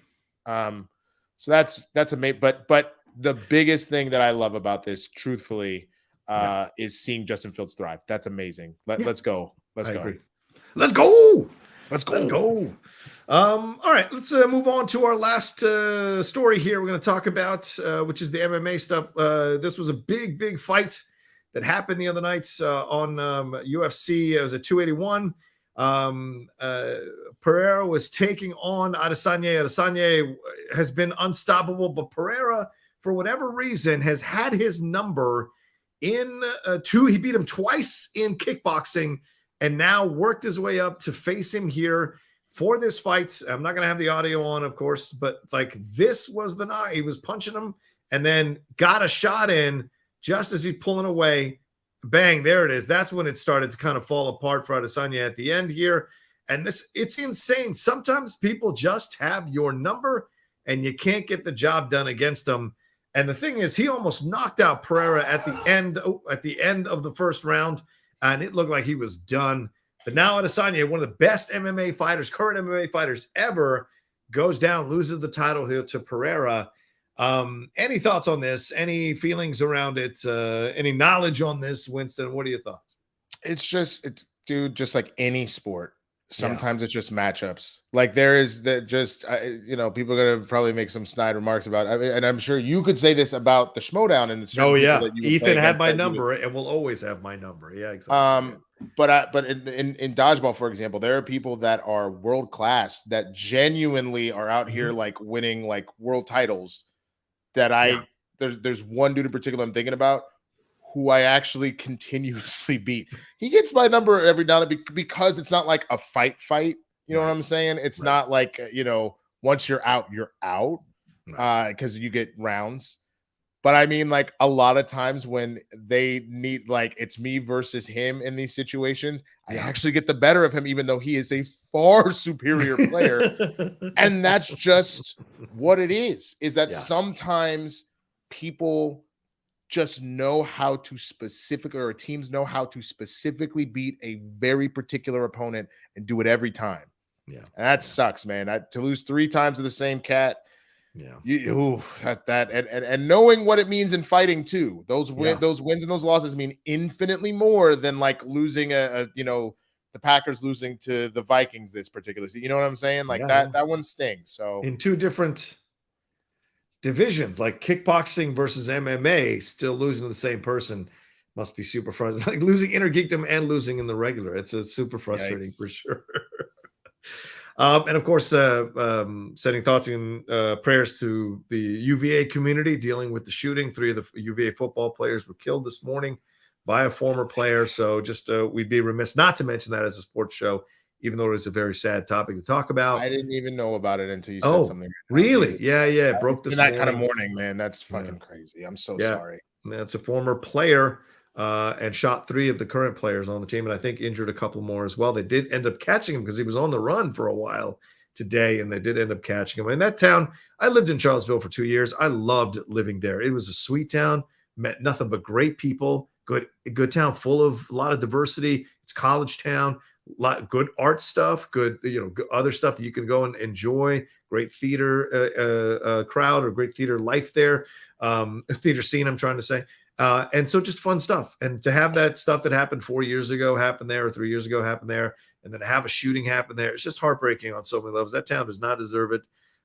So that's amazing. But the biggest thing that I love about this, truthfully, is seeing Justin Fields thrive. That's amazing. Let's go. Let's go. All right, let's move on to our last story here. We're going to talk about, which is the MMA stuff. This was a big fight that happened the other night on UFC. It was at 281. Pereira was taking on Adesanya. Adesanya has been unstoppable, but Pereira, for whatever reason, has had his number in he beat him twice in kickboxing, and now worked his way up to face him here for this fight. I'm not going to have the audio on, of course, but like this was the night. He was punching him and then got a shot in just as he's pulling away. Bang, there it is. That's when it started to kind of fall apart for Adesanya at the end here. And it's insane. Sometimes people just have your number and you can't get the job done against them. And the thing is, he almost knocked out Pereira at the end of the first round, and it looked like he was done. But now Adesanya, one of the best current MMA fighters ever, goes down, loses the title here to Pereira. Any thoughts on this? Any feelings around it? Any knowledge on this, Winston? What are your thoughts? It's just like any sport. Sometimes it's just matchups. Like there is that people are going to probably make some snide remarks about it. And I'm sure you could say this about the Schmodown and the Ethan had my number and will always have my number. Yeah, exactly. But in dodgeball, for example, there are people that are world class that genuinely are out here like winning like world titles. There's one dude in particular I'm thinking about who I actually continuously beat. He gets my number every now and then because it's not like a fight. You know what I'm saying? It's not like, once you're out, because you get rounds. But I mean, like a lot of times when they need, like, it's me versus him in these situations, I actually get the better of him, even though he is a far superior player. And that's just what it is that sometimes people just know how to teams know how to specifically beat a very particular opponent and do it every time. Yeah. And that sucks, man. To lose 3 times to the same cat. Yeah. And knowing what it means in fighting too. Those wins and those losses mean infinitely more than like losing the Packers losing to the Vikings this particular season. You know what I'm saying? Like that one stings. So in 2 different divisions, like kickboxing versus MMA, still losing to the same person must be super frustrating. Like losing Intergeekdom and losing in the regular. It's super frustrating for sure. And of course, sending thoughts and prayers to the UVA community dealing with the shooting. 3 of the UVA football players were killed this morning by a former player. So just we'd be remiss not to mention that as a sports show, even though it's a very sad topic to talk about. I didn't even know about it until you said something. Really? Yeah. It broke this morning. That kind of morning, man. That's fucking crazy. I'm so sorry. That's a former player and shot 3 of the current players on the team, and I think injured a couple more as well. They did end up catching him because he was on the run for a while today, and they did end up catching him. In that town, I lived in Charlottesville for 2 years. I loved living there. It was a sweet town, met nothing but great people, good town full of a lot of diversity. It's college town, a lot good art stuff, good other stuff that you can go and enjoy. Great theater crowd or great theater life there. Theater scene, I'm trying to say. And so just fun stuff. And to have that stuff that happened 4 years ago happen there, or 3 years ago happen there, and then to have a shooting happen there, it's just heartbreaking on so many levels. That town does not deserve it.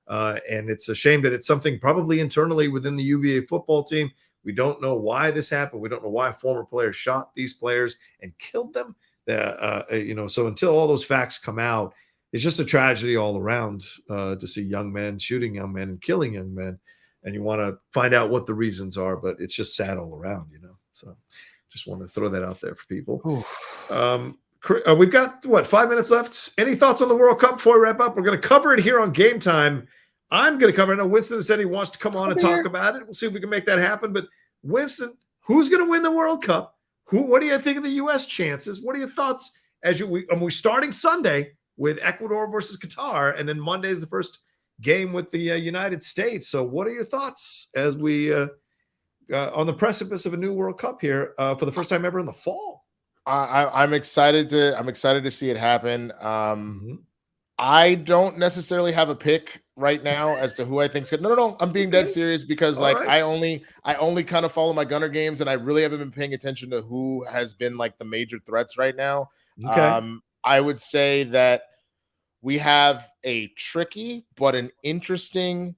And it's a shame that it's something probably internally within the UVA football team. We don't know why this happened. We don't know why former players shot these players and killed them. So until all those facts come out, it's just a tragedy all around to see young men shooting young men and killing young men. And you want to find out what the reasons are, but it's just sad all around, So just want to throw that out there for people. We've got 5 minutes left. Any thoughts on the World Cup before we wrap up? We're going to cover it here on Game Time. I'm going to cover it. I know Winston said he wants to come on and talk about it. We'll see if we can make that happen. But Winston, who's going to win the World Cup? What do you think of the U.S. chances? What are your thoughts as we're starting Sunday with Ecuador versus Qatar, and then Monday is the first game with the United States. So what are your thoughts as we on the precipice of a new World Cup here for the first time ever in the fall? I'm excited to see it happen. I don't necessarily have a pick right now as to who I think's good. No. I'm being dead serious because I only kind of follow my Gunner games, and I really haven't been paying attention to who has been like the major threats right now. Okay. I would say that we have a tricky but an interesting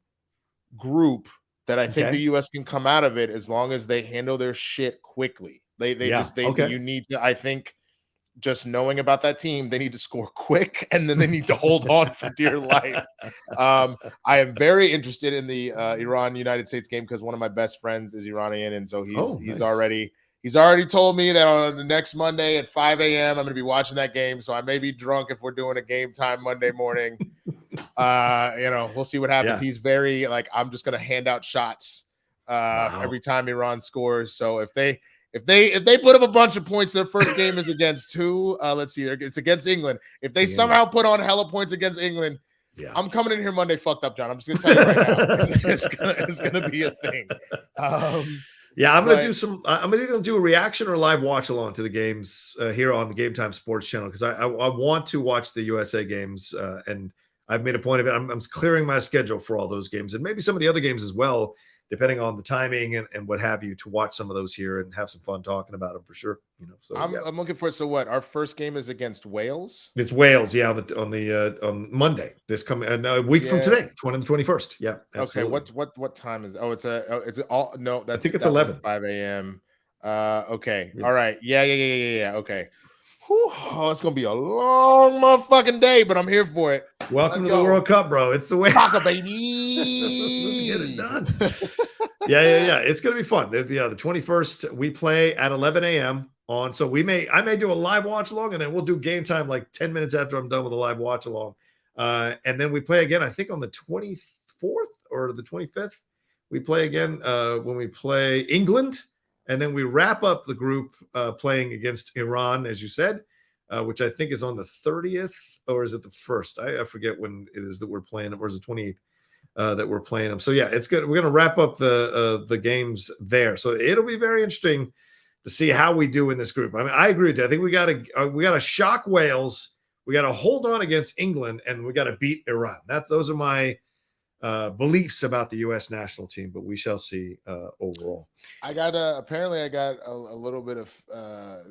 group that I think the U.S. can come out of it as long as they handle their shit quickly. You need to, I think, just knowing about that team, they need to score quick, and then they need to hold on for dear life. I am very interested in the Iran-United States game because one of my best friends is Iranian, and so he's already told me that on the next Monday at 5 a.m. I'm going to be watching that game, so I may be drunk if we're doing a Game Time Monday morning. We'll see what happens. Yeah. He's very I'm just going to hand out shots every time Iran scores. So if they put up a bunch of points, their first game is against who? Let's see. It's against England. If they somehow put on hella points against England, I'm coming in here Monday fucked up, John. I'm just going to tell you right now. It's gonna be a thing. I'm gonna do a reaction or live watch along to the games here on the Game Time Sports channel because I want to watch the USA games and I've made a point of it. I'm clearing my schedule for all those games and maybe some of the other games as well, depending on the timing and what have you, to watch some of those here and have some fun talking about them for sure. So I'm looking for it. So what? Our first game is against Wales. It's Wales, on Monday. This coming a week from today, 21st. Yeah. Absolutely. Okay. What time is? Oh, it's all. No, I think it's 11. 5 a.m. Okay. Yeah. All right. Yeah. Okay. Whew. Oh, it's gonna be a long motherfucking day, but I'm here for it. Welcome to the World Cup, bro. It's the way. Soccer, baby. Let's get it done. Yeah. It's gonna be fun. The 21st, we play at 11 a.m. on. So I may do a live watch along, and then we'll do Game Time like 10 minutes after I'm done with the live watch along. And then we play again, I think on the 24th or the 25th. We play again when we play England. And then we wrap up the group playing against Iran, as you said, which I think is on the 30th, or is it the 1st? I forget when it is that we're playing them, or is it 28th that we're playing them? So yeah, it's good. We're going to wrap up the games there. So it'll be very interesting to see how we do in this group. I mean, I agree with you. I think we got to shock Wales. We got to hold on against England, and we got to beat Iran. Those are my beliefs about the U.S. national team, but we shall see overall. I got a little bit of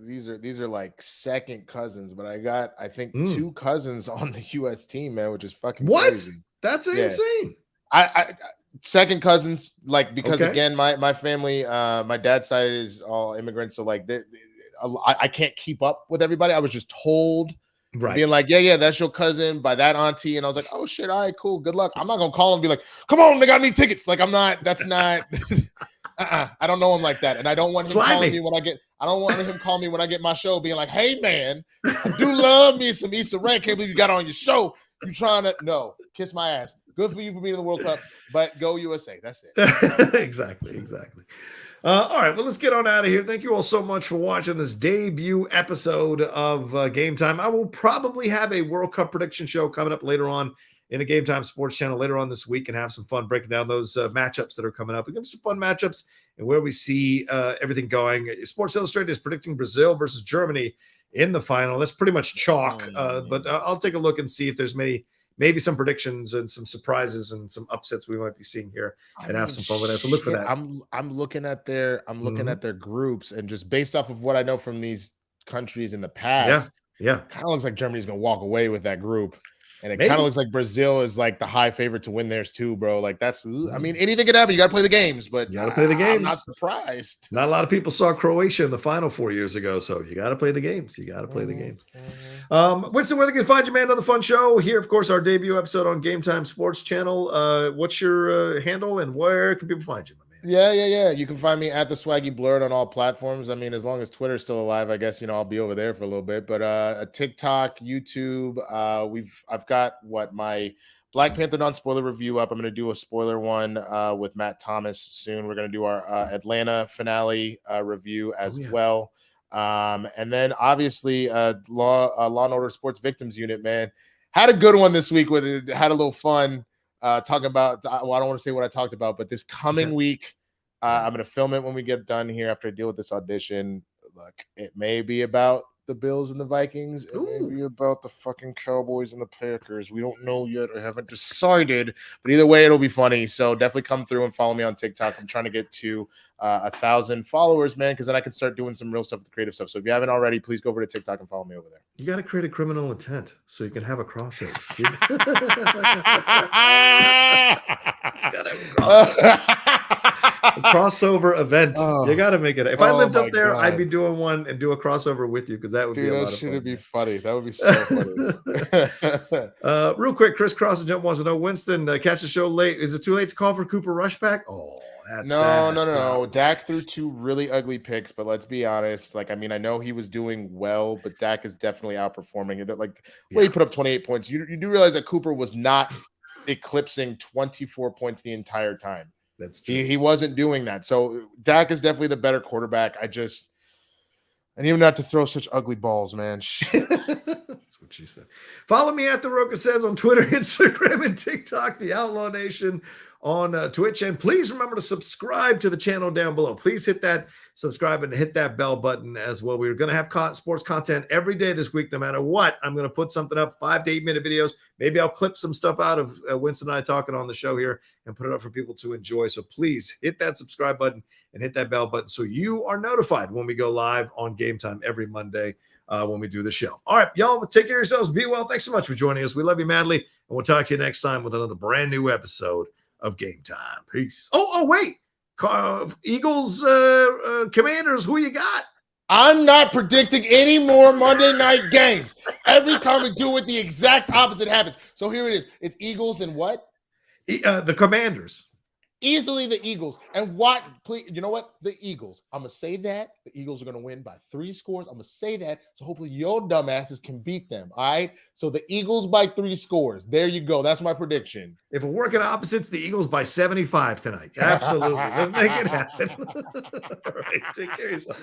these are like second cousins, but I think two cousins on the U.S. team, man, which is fucking crazy. That's insane. I second cousins, because again, my family, my dad's side is all immigrants, so I can't keep up with everybody. I was just told Right. Being like, yeah, that's your cousin by that auntie. And I was like, oh shit, all right, cool, good luck. I'm not gonna call him and be like, come on, nigga, I need tickets. Like, that's not I don't know him like that. And I don't want him calling me when I don't want him calling me when I get my show, being like, hey man, I do love me some Issa Rae. Can't believe you got on your show. You trying to kiss my ass. Good for you for being in the World Cup, but go USA. That's it. Exactly. All right, well, let's get on out of here. Thank you all so much for watching this debut episode of Game Time. I will probably have a World Cup prediction show coming up later on in the Game Time Sports channel later on this week and have some fun breaking down those matchups that are coming up. We give some fun matchups and where we see everything going. Sports Illustrated is predicting Brazil versus Germany in the final. That's pretty much chalk, but I'll take a look and see if there's maybe some predictions and some surprises and some upsets we might be seeing here and have some fun with that. So look for that. I'm looking at their at their groups, and just based off of what I know from these countries in the past, kind of looks like Germany's gonna walk away with that group. And it kind of looks like Brazil is like the high favorite to win theirs too, bro. Like anything can happen. You got to play the games, but you got to play the games. I'm not surprised. Not a lot of people saw Croatia in the final 4 years ago, so you got to play the games. Winston, where they can find you, man? Another fun show here. Of course, our debut episode on Game Time Sports Channel. What's your handle and where can people find you, my man? Yeah. You can find me at the Swaggy Blurred on all platforms. I mean, as long as Twitter's still alive, I guess I'll be over there for a little bit. But TikTok, YouTube, I've got my Black Panther non-spoiler review up. I'm going to do a spoiler one with Matt Thomas soon. We're going to do our Atlanta finale review as well. And then obviously Law and Order Sports Victims Unit, man. Had a good one this week with it. Had a little fun. Talking about, I don't want to say what I talked about, but this coming week, I'm going to film it when we get done here after I deal with this audition. Look, it may be about the Bills and the Vikings. It may be about the fucking Cowboys and the Packers. We don't know yet. I haven't decided, but either way, it'll be funny. So definitely come through and follow me on TikTok. I'm trying to get to 1,000 followers, man, because then I can start doing some real stuff with the creative stuff. So if you haven't already, please go over to TikTok and follow me over there. You got to create a criminal intent so you can have a crossover. A crossover event. You got to make it. If I lived up there, I'd be doing one and do a crossover with you because that would be a lot of fun. That would be funny. That would be so funny. Real quick, Chris Cross and Jump wants to know, Winston, catch the show late. Is it too late to call for Cooper Rush back? Oh, no. Dak threw 2 really ugly picks, but let's be honest. I know he was doing well, but Dak is definitely outperforming it. He put up 28 points. You do realize that Cooper was not eclipsing 24 points the entire time. That's true. He wasn't doing that. So Dak is definitely the better quarterback. I need him not to throw such ugly balls, man. That's what she said. Follow me at The Rocha Says on Twitter, Instagram, and TikTok, The Outlaw Nation on Twitch. And please remember to subscribe to the channel down below. Please hit that subscribe and hit that bell button as well. We're going to have sports content every day this week, no matter what. I'm going to put something up, 5 to 8 minute videos. Maybe I'll clip some stuff out of Winston and I talking on the show here and put it up for people to enjoy. So please hit that subscribe button and hit that bell button so you are notified when we go live on Game Time every Monday when we do the show. All right, y'all, take care of yourselves. Be well. Thanks so much for joining us. We love you madly, and we'll talk to you next time with another brand new episode of Game Time. Peace. Oh, wait. Eagles, Commanders, who you got? I'm not predicting any more Monday night games. Every time we do it, the exact opposite happens. So here it is. It's Eagles and what? The Commanders. Easily the Eagles. And what? Please, you know what? The Eagles. I'm going to say that. The Eagles are going to win by 3 scores. I'm going to say that. So hopefully your dumbasses can beat them. All right? So the Eagles by 3 scores. There you go. That's my prediction. If we're working opposites, the Eagles by 75 tonight. Absolutely. Let's make it happen. All right. Take care of yourself.